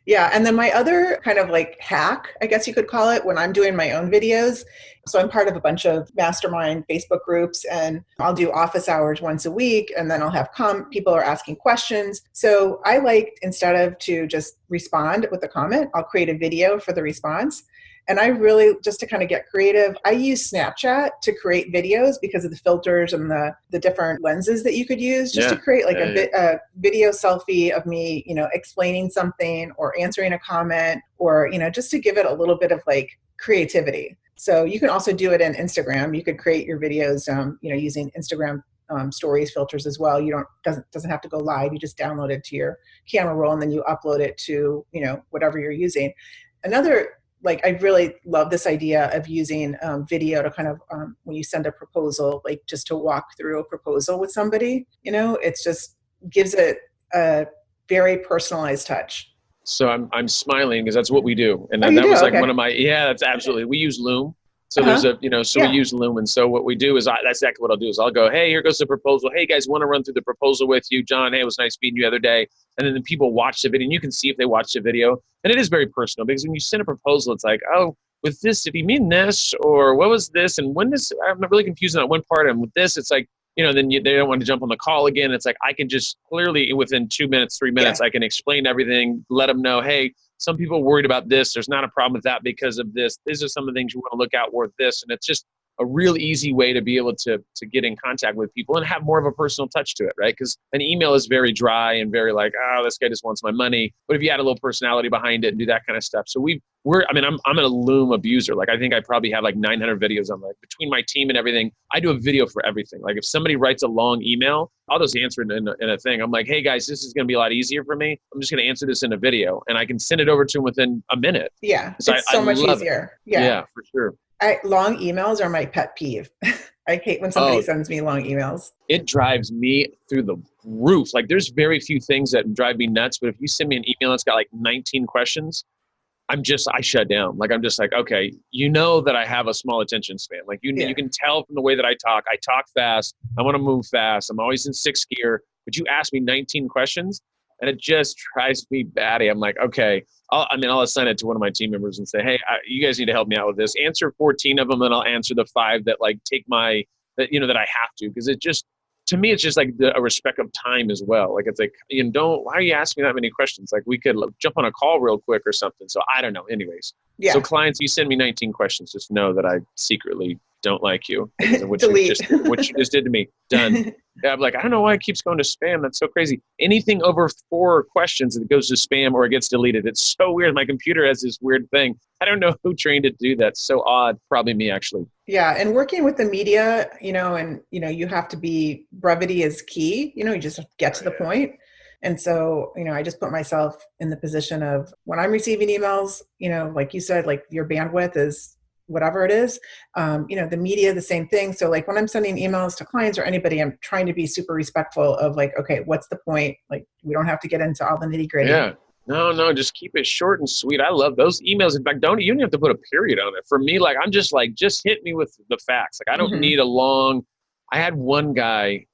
Yeah. And then my other kind of like hack, I guess you could call it, when I'm doing my own videos. So I'm part of a bunch of mastermind Facebook groups, and I'll do office hours once a week, and then I'll have people are asking questions. So I like, instead of to just respond with a comment, I'll create a video for the response. And I really, just to kind of get creative, I use Snapchat to create videos because of the filters and the different lenses that you could use, just to create like a video selfie of me, explaining something or answering a comment, or, just to give it a little bit of like creativity. So you can also do it in Instagram. You could create your videos, using Instagram stories filters as well. Doesn't have to go live. You just download it to your camera roll and then you upload it to, whatever you're using. Another, like, I really love this idea of using video to kind of, when you send a proposal, like just to walk through a proposal with somebody, it's just gives it a very personalized touch. So I'm smiling because that's what we do. And that was like okay. one of my, that's absolutely, we use Loom. So there's we use Lumen. So what we do is that's exactly what I'll do is I'll go, hey, here goes the proposal. Hey guys, want to run through the proposal with you? John, hey, it was nice meeting you the other day. And then the people watch the video and you can see if they watch the video. And it is very personal because when you send a proposal, it's like, oh, with this, did he mean this? Or what was this? And when this, I'm really confused on that one part. And with this, it's like, then they don't want to jump on the call again. It's like, I can just clearly within 2 minutes, 3 minutes, I can explain everything, let them know, hey, some people are worried about this. There's not a problem with that because of this. These are some of the things you want to look out for this. And it's just a real easy way to be able to get in contact with people and have more of a personal touch to it, right? Because an email is very dry and very like, oh, this guy just wants my money. But if you add a little personality behind it and do that kind of stuff. So I'm a Loom abuser. Like I think I probably have like 900 videos on, like, between my team and everything. I do a video for everything. Like if somebody writes a long email, I'll just answer it in a thing. I'm like, hey guys, this is going to be a lot easier for me. I'm just going to answer this in a video and I can send it over to them within a minute. Yeah, it's so much easier. Yeah, for sure. Long emails are my pet peeve. I hate when somebody sends me long emails. It drives me through the roof. Like there's very few things that drive me nuts, but if you send me an email that's got like 19 questions, I shut down. Like, I'm just like, okay, that I have a small attention span. Like you can tell from the way that I talk fast. I want to move fast. I'm always in sixth gear, but you ask me 19 questions and it just drives me batty. I'm like, okay, I'll assign it to one of my team members and say, hey, you guys need to help me out with this. Answer 14 of them and I'll answer the 5 that like take that I have to. Cause to me, it's just like a respect of time as well. Like, it's like, why are you asking me that many questions? Like we could jump on a call real quick or something. So I don't know. Anyways. Yeah. So clients, you send me 19 questions, just know that I secretly don't like you. What you just did to me. Done. Yeah, I'm like, I don't know why it keeps going to spam. That's so crazy. Anything over 4 questions that goes to spam or it gets deleted. It's so weird. My computer has this weird thing. I don't know who trained it to do that. So odd. Probably me, actually. Yeah. And working with the media, you have to be, brevity is key. You just have to get to the point. And so, I just put myself in the position of when I'm receiving emails, like you said, like your bandwidth is whatever it is, the media, the same thing. So like when I'm sending emails to clients or anybody, I'm trying to be super respectful of like, okay, what's the point? Like we don't have to get into all the nitty gritty. Yeah. No, just keep it short and sweet. I love those emails. In fact, you don't even have to put a period on it. For me, like, I'm just like, just hit me with the facts. Like I don't need I had one guy,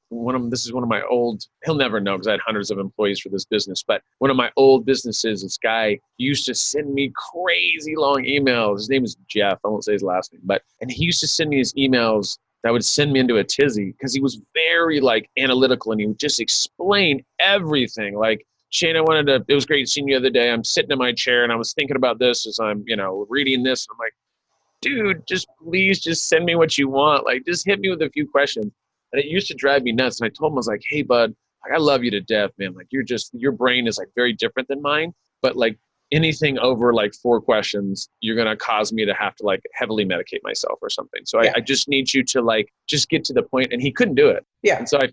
this is one of my old, he'll never know because I had hundreds of employees for this business, but one of my old businesses, this guy used to send me crazy long emails. His name is Jeff. I won't say his last name, and he used to send me his emails that would send me into a tizzy because he was very like analytical and he would just explain everything. Like, Shane, it was great seeing you the other day. I'm sitting in my chair and I was thinking about this as I'm, reading this. I'm like, dude, please just send me what you want. Like, just hit me with a few questions. And it used to drive me nuts. And I told him, I was like, hey, bud, I love you to death, man. Like, your brain is like very different than mine. But like anything over like 4 questions, you're going to cause me to have to like heavily medicate myself or something. So I just need you to like, just get to the point. And he couldn't do it. Yeah. And so I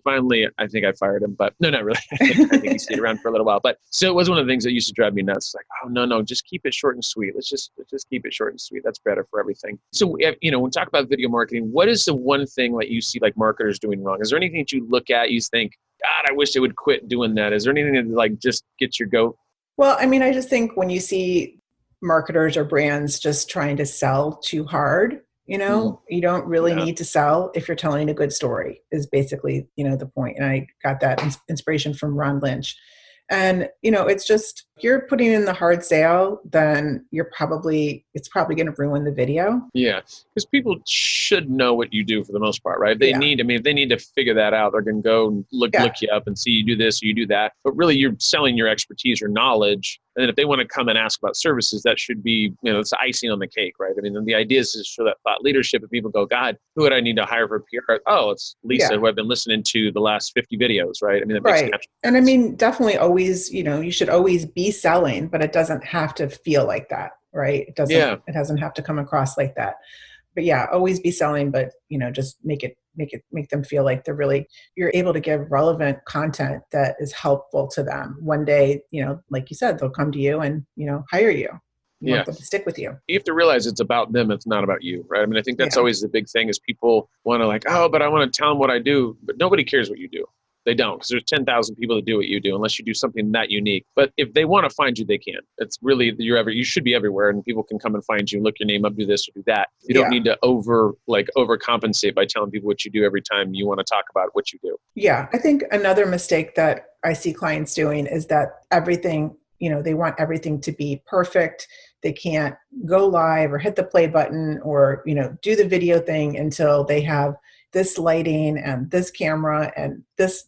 think I fired him, but no, not really. I think he stayed around for a little while, but so it was one of the things that used to drive me nuts. Like, oh, no, just keep it short and sweet. Let's just keep it short and sweet. That's better for everything. So, when we talk about video marketing, what is the one thing that you see like marketers doing wrong? Is there anything that you look at, you think, God, I wish they would quit doing that? Is there anything that like just gets your goat? Well, I just think when you see marketers or brands just trying to sell too hard, you don't really need to sell if you're telling a good story is basically, the point. And I got that inspiration from Ron Lynch. And, it's just, If you're putting in the hard sale, then it's probably going to ruin the video. Yeah, because people should know what you do for the most part, right? Yeah. If they need to figure that out, they're going to go and look you up and see you do this or you do that. But really, you're selling your expertise or knowledge. And then if they want to come and ask about services, that should be, it's icing on the cake, right? I mean, the idea is to show that thought leadership. And people go, God, who would I need to hire for PR? Oh, it's Lisa, who I've been listening to the last 50 videos, right? I mean, that makes natural sense. And I mean, definitely always, you should always be selling, but it doesn't have to feel like that, right? It doesn't have to come across like that. But yeah, always be selling, but just make them feel like you're able to give relevant content that is helpful to them. One day, like you said, they'll come to you and, hire you. You want them to stick with you. You have to realize it's about them. It's not about you, right? I mean, I think that's always the big thing is people want to but I want to tell them what I do, but nobody cares what you do. They don't, because there's 10,000 people that do what you do, unless you do something that unique. But if they want to find you, they can. It's really, you should be everywhere, and people can come and find you, look your name up, do this or do that. You don't need to overcompensate by telling people what you do every time you want to talk about what you do. Yeah, I think another mistake that I see clients doing is that everything, they want everything to be perfect. They can't go live or hit the play button or, do the video thing until they have this lighting and this camera and this,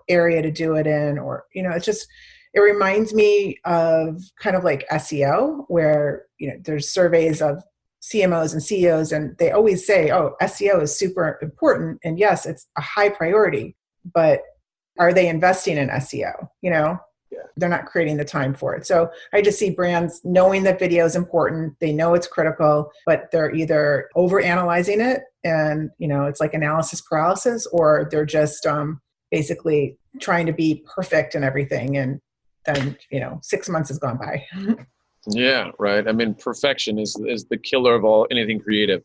area to do it in, or, it reminds me of kind of like SEO where, there's surveys of CMOs and CEOs and they always say, oh, SEO is super important. And yes, it's a high priority, but are they investing in SEO? They're not creating the time for it. So I just see brands knowing that video is important. They know it's critical, but they're either over analyzing it and, it's like analysis paralysis, or they're just basically trying to be perfect and everything. And then, 6 months has gone by. Yeah, right. I mean, perfection is the killer of anything creative.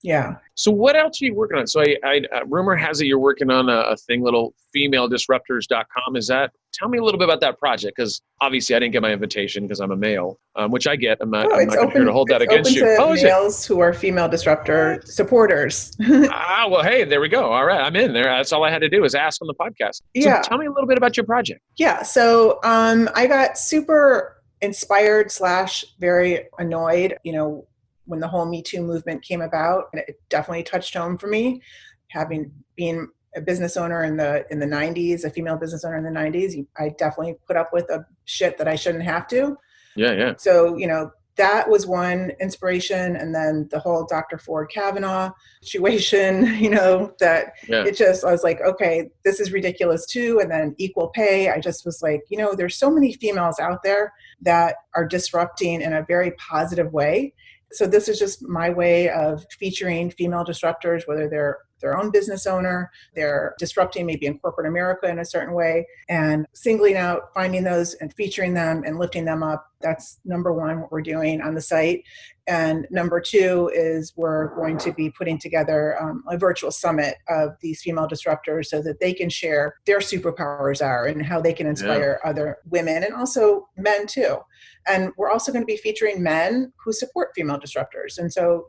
Yeah. So what else are you working on? So I rumor has it you're working on a thing, little femaledisruptors.com. Tell me a little bit about that project, because obviously I didn't get my invitation because I'm a male, which I get. I'm not going to hold that against you. Open to males who are female disruptor supporters. Well, hey, there we go. All right, I'm in there. That's all I had to do was ask on the podcast. So tell me a little bit about your project. Yeah. So I got super inspired / very annoyed, when the whole Me Too movement came about. And it definitely touched home for me, being a business owner in the 90s, a female business owner in the 90s. I definitely put up with a shit that I shouldn't have to. Yeah. So, that was one inspiration. And then the whole Dr. Ford Kavanaugh situation, I was like, okay, this is ridiculous too. And then equal pay. I just was like, there's so many females out there that are disrupting in a very positive way. So this is just my way of featuring female disruptors, whether they're their own business owner, they're disrupting maybe in corporate America in a certain way, and singling out, finding those and featuring them and lifting them up. That's number one, what we're doing on the site. And number two is we're going to be putting together a virtual summit of these female disruptors so that they can share their superpowers are and how they can inspire other women and also men too. And we're also going to be featuring men who support female disruptors. And so,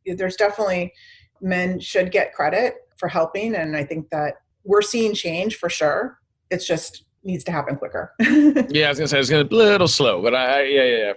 there's definitely, men should get credit for helping. And I think that we're seeing change for sure. It's just needs to happen quicker. Yeah, I was going to say, it's going to be a little slow, but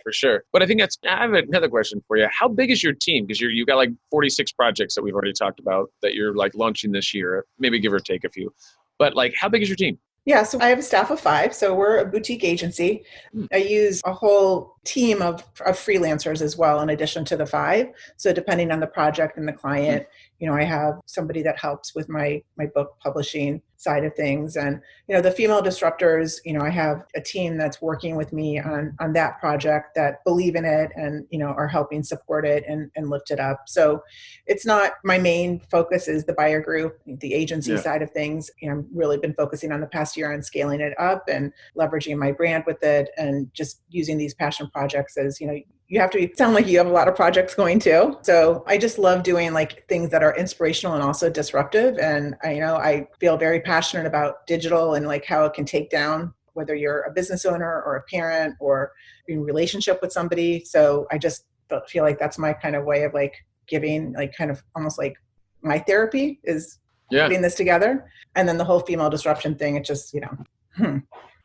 for sure. But I think I have another question for you. How big is your team? Because you've got like 46 projects that we've already talked about that you're like launching this year, maybe give or take a few. But like, how big is your team? Yeah, so I have a staff of 5. So we're a boutique agency. I use a whole team of freelancers as well, in addition to the 5. So depending on the project and the client, I have somebody that helps with my book publishing side of things. And, the female disruptors, I have a team that's working with me on that project that believe in it and, are helping support it and lift it up. So it's not, my main focus is the buyer group, the agency side of things. I've really been focusing on the past year on scaling it up and leveraging my brand with it and just using these passion projects as, you have to sound like you have a lot of projects going too. So I just love doing like things that are inspirational and also disruptive. And I feel very passionate about digital and like how it can take down whether you're a business owner or a parent or in relationship with somebody. So I just feel like that's my kind of way of like giving, like kind of almost like my therapy is putting this together. And then the whole female disruption thing, it just,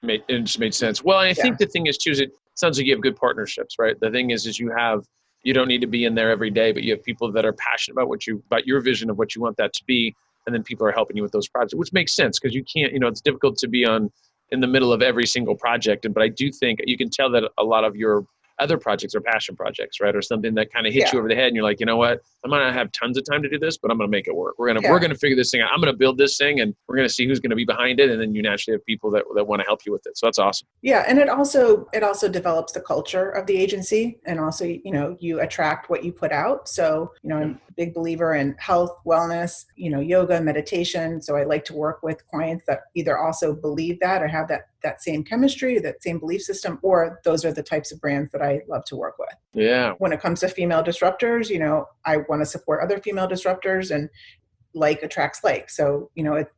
It just made sense. Well, and I Yeah. think the thing is too, is it sounds like you have good partnerships, right? The thing is you don't need to be in there every day, but you have people that are passionate about your vision of what you want that to be. And then people are helping you with those projects, which makes sense because you can't, it's difficult to be in the middle of every single project. But I do think you can tell that a lot of your other projects are passion projects, right? Or something that kind of hits Yeah. you over the head and you're like, you know what? I might not have tons of time to do this, but I'm going to make it work. We're Yeah. going to figure this thing out. I'm going to build this thing and we're going to see who's going to be behind it. And then you naturally have people that want to help you with it. So that's awesome. Yeah. And it also develops the culture of the agency. And also, you attract what you put out. So, I'm a big believer in health, wellness, yoga, meditation. So I like to work with clients that either also believe that or have that same chemistry, that same belief system, or those are the types of brands that I love to work with. Yeah. When it comes to female disruptors, I want to support other female disruptors, and like attracts like. So,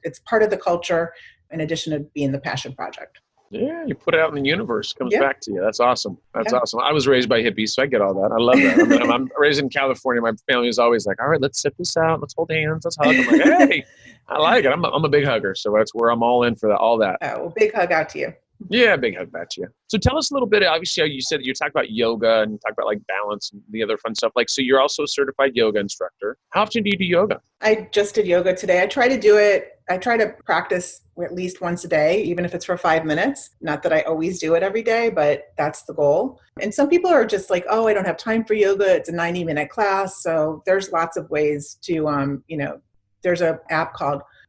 it's part of the culture in addition to being the passion project. Yeah, you put it out in the universe, comes Yeah. back to you. That's awesome. That's Yeah. awesome. I was raised by hippies, so I get all that. I love that. I'm raised in California. My family is always like, all right, let's sip this out. Let's hold hands. Let's hug. I'm like, hey, I like it. I'm a big hugger. So that's where I'm all in for that, all that. Well, big hug out to you. Yeah, big hug back to you. So tell us a little bit, obviously you said you talk about yoga and you talk about like balance and the other fun stuff. Like, so you're also a certified yoga instructor. How often do you do yoga? I just did yoga today. I try to practice at least once a day, even if it's for 5 minutes. Not that I always do it every day, but that's the goal. And some people are just like, oh, I don't have time for yoga. It's a 90-minute class. So there's lots of ways to, there's an app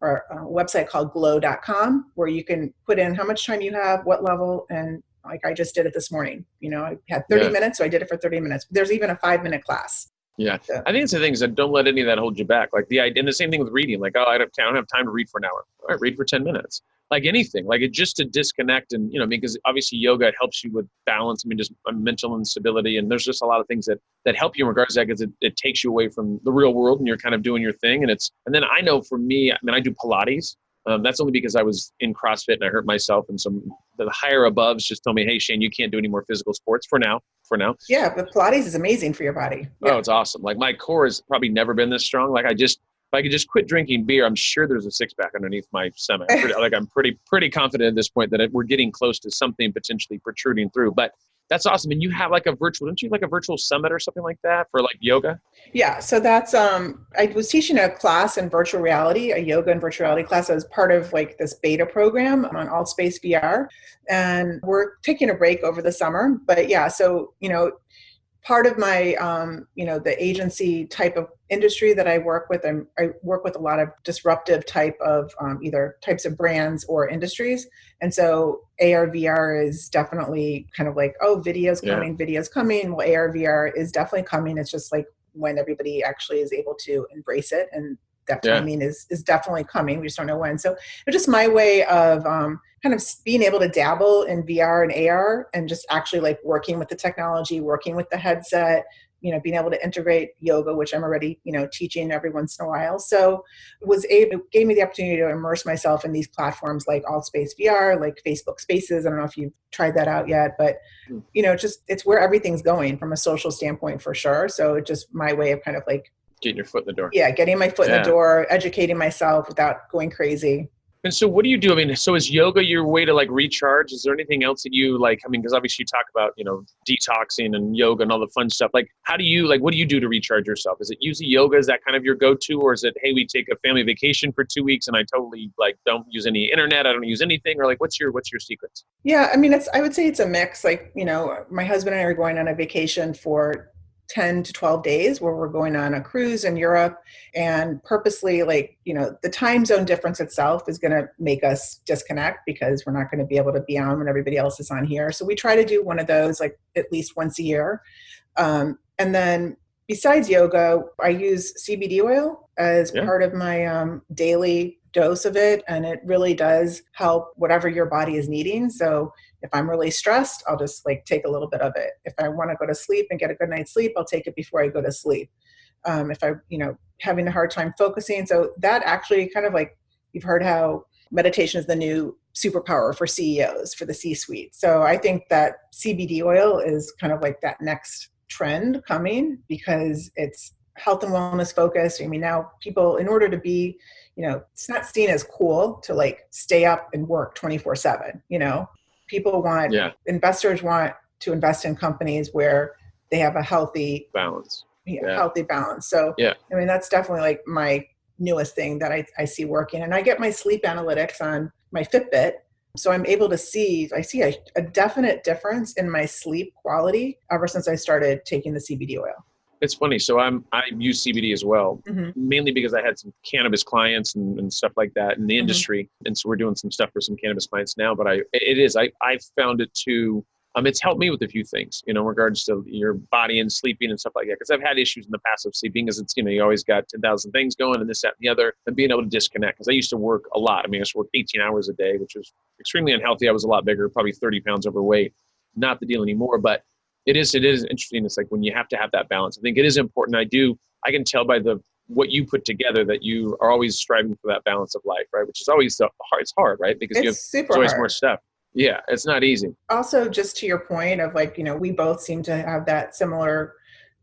or a website called glow.com where you can put in how much time you have, what level, and like I just did it this morning. I had 30 minutes, so I did it for 30 minutes. There's even a 5-minute class. Yeah. So I think it's the things that don't let any of that hold you back. Like and the same thing with reading, like, oh, I don't have time to read for an hour. All right, read for 10 minutes. Like anything, like it just to disconnect and, because obviously yoga, it helps you with balance. I mean, just mental instability. And there's just a lot of things that help you in regards to that because it takes you away from the real world and you're kind of doing your thing. And then I know for me, I do Pilates. That's only because I was in CrossFit and I hurt myself, and the higher aboves just told me, hey, Shane, you can't do any more physical sports for now. Yeah, but Pilates is amazing for your body. Yeah. Oh, it's awesome. Like my core has probably never been this strong. Like if I could just quit drinking beer, I'm sure there's a six-pack underneath my stomach. I'm pretty confident at this point that we're getting close to something potentially protruding through. But that's awesome. And you have don't you have a virtual summit or something like that for like yoga? Yeah. So that's, I was teaching a class in virtual reality, a yoga and virtual reality class as part of like this beta program on AltSpace VR. And we're taking a break over the summer, but yeah. So, part of my, the agency type of industry that I work with, I work with a lot of disruptive type of either types of brands or industries. And so AR, VR is definitely kind of like, oh, video's coming. Well, AR, VR is definitely coming. It's just like when everybody actually is able to embrace it. And that timing is definitely coming. We just don't know when. So it's just my way of kind of being able to dabble in VR and AR and just actually like working with the technology, working with the headset, being able to integrate yoga, which I'm already, teaching every once in a while. So it gave me the opportunity to immerse myself in these platforms like AltSpace VR, like Facebook Spaces. I don't know if you've tried that out yet, but it's where everything's going from a social standpoint for sure. So it's just my way of kind of like getting your foot in the door. Yeah, getting my foot in the door, educating myself without going crazy. And so what do you do? I mean, so is yoga your way to like recharge? Is there anything else that you like? I mean, because obviously you talk about, detoxing and yoga and all the fun stuff. Like, what do you do to recharge yourself? Is it usually yoga? Is that kind of your go-to? Or is it, hey, we take a family vacation for 2 weeks and I totally like don't use any internet. I don't use anything. Or like, what's your secrets? Yeah. I mean, I would say it's a mix. Like, my husband and I are going on a vacation for 10 to 12 days where we're going on a cruise in Europe, and purposely the time zone difference itself is going to make us disconnect because we're not going to be able to be on when everybody else is on here. So we try to do one of those like at least once a year. And then besides yoga, I use CBD oil as part of my daily dose of it. And it really does help whatever your body is needing. So if I'm really stressed, I'll just like take a little bit of it. If I want to go to sleep and get a good night's sleep, I'll take it before I go to sleep. If I, having a hard time focusing. So that actually kind of like, you've heard how meditation is the new superpower for CEOs, for the C-suite. So I think that CBD oil is kind of like that next trend coming because it's health and wellness focused. I mean, now people, in order to be, it's not seen as cool to like stay up and work 24/7, investors want to invest in companies where they have a healthy balance. Healthy balance. So, I mean, that's definitely like my newest thing that I see working. And I get my sleep analytics on my Fitbit. So I'm able to see a definite difference in my sleep quality ever since I started taking the CBD oil. It's funny. So I use CBD as well, mainly because I had some cannabis clients and stuff like that in the industry. And so we're doing some stuff for some cannabis clients now, but I found it to, it's helped me with a few things, in regards to your body and sleeping and stuff like that. Because I've had issues in the past of sleeping, because it's, you always got 10,000 things going and this, that, and the other, and being able to disconnect. Because I used to work a lot. I mean, I used to work 18 hours a day, which was extremely unhealthy. I was a lot bigger, probably 30 pounds overweight. Not the deal anymore, but it is interesting. It's like when you have to have that balance. I think it is important. I can tell by what you put together that you are always striving for that balance of life, right? Which is always hard. It's hard, right? Because there's always more stuff. Yeah, it's not easy. Also, just to your point of like, we both seem to have that similar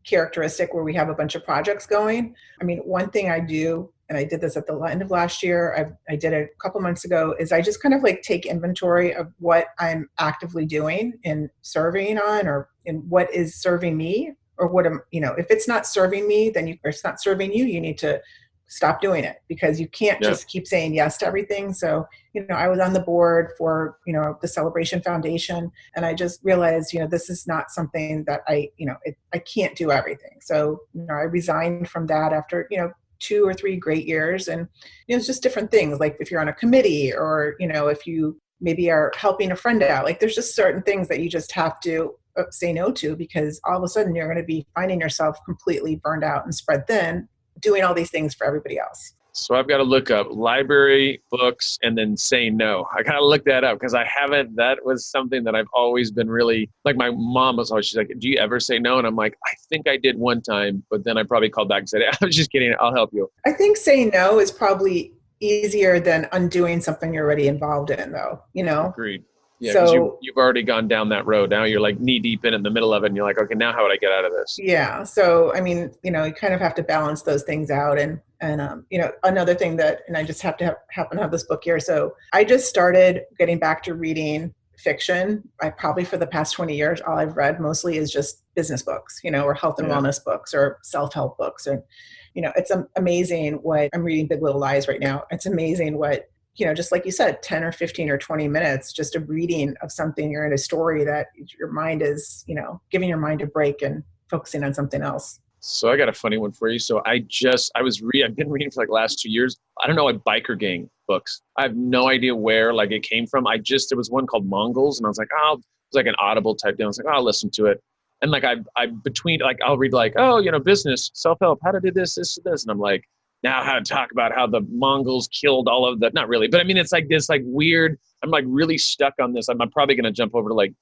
characteristic where we have a bunch of projects going. I mean, one thing I do, and I did this at the end of last year, I did it a couple months ago, is I just kind of like take inventory of what I'm actively doing and surveying on, or in what is serving me, or what if it's not serving me, then or it's not serving you, you need to stop doing it, because you can't just keep saying yes to everything. So, I was on the board for, the Celebration Foundation, and I just realized, this is not something that I can't do everything. So, I resigned from that after, 2 or 3 great years. And, it's just different things. Like if you're on a committee, or, if you maybe are helping a friend out, like there's just certain things that you just have to say no to, because all of a sudden you're going to be finding yourself completely burned out and spread thin, doing all these things for everybody else. So I've got to look up library, books, and then say no. I got to look that up, because I haven't. That was something that I've always been really, like my mom was always, she's like, do you ever say no? And I'm like, I think I did one time, but then I probably called back and said, I was just kidding. I'll help you. I think saying no is probably easier than undoing something you're already involved in, though, Agreed. Yeah, because you've already gone down that road. Now you're like knee deep in the middle of it, and you're like, okay, now how would I get out of this? Yeah. So, I mean, you kind of have to balance those things out. And another thing and I just happen to have this book here. So I just started getting back to reading fiction. I probably for the past 20 years, all I've read mostly is just business books, or health and wellness books, or self-help books. And, it's amazing what I'm reading Big Little Lies right now. It's amazing what, just like you said, 10 or 15 or 20 minutes, just a reading of something, you're in a story that your mind is, giving your mind a break and focusing on something else. So I got a funny one for you. So I've been reading for like the last 2 years. I don't know what biker gang books. I have no idea where like it came from. there was one called Mongols, and I was like, it was like an Audible type deal. I was like, I'll listen to it. And like I'll read like, business, self-help, how to do this, and I'm like, now how to talk about how the Mongols killed all of the, not really, but I mean, it's like this like weird, I'm like really stuck on this. I'm probably going to jump over to like,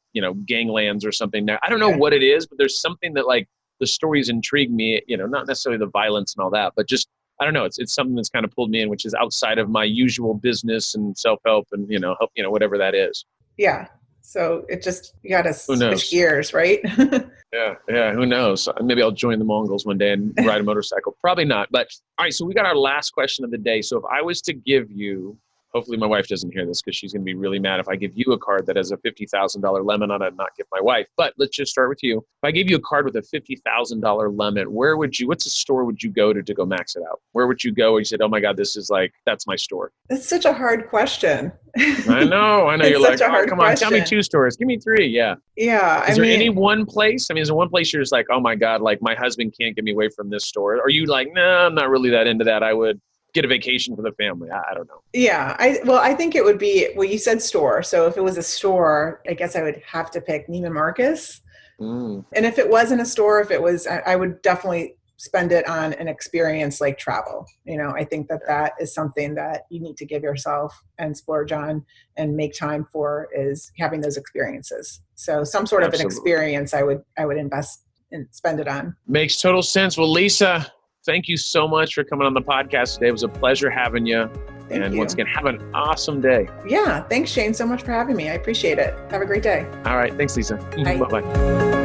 ganglands or something now. I don't know what it is, but there's something that like the stories intrigue me, not necessarily the violence and all that, but just, I don't know. It's something that's kind of pulled me in, which is outside of my usual business and self-help and, help, whatever that is. Yeah. So it just, you got to switch gears, right? Yeah. Who knows? Maybe I'll join the Mongols one day and ride a motorcycle. Probably not. But all right. So we got our last question of the day. So if I was to give you, hopefully my wife doesn't hear this because she's going to be really mad if I give you a card that has a $50,000 lemon on it and not give my wife. But let's just start with you. If I gave you a card with a $50,000 lemon, what's a store would you go to go max it out? Where would you go where you said, oh my God, that's my store? It's such a hard question. I know. You're like, oh, come on, tell me 2 stores. Give me 3. Yeah. Yeah. Is there any one place? I mean, is there one place you're just like, oh my God, like my husband can't get me away from this store? Are you like, no, I'm not really that into that. I would get a vacation for the family. I don't know. Yeah. I think it would be, you said store. So if it was a store, I guess I would have to pick Neiman Marcus. And if it wasn't a store, I would definitely spend it on an experience like travel. I think that is something that you need to give yourself and splurge on and make time for, is having those experiences. So some sort of an experience I would invest and spend it on. Makes total sense. Well, Lisa, thank you so much for coming on the podcast today. It was a pleasure having you. Thank you. Once again, have an awesome day. Yeah. Thanks, Shane, so much for having me. I appreciate it. Have a great day. All right. Thanks, Lisa. Bye. Bye-bye.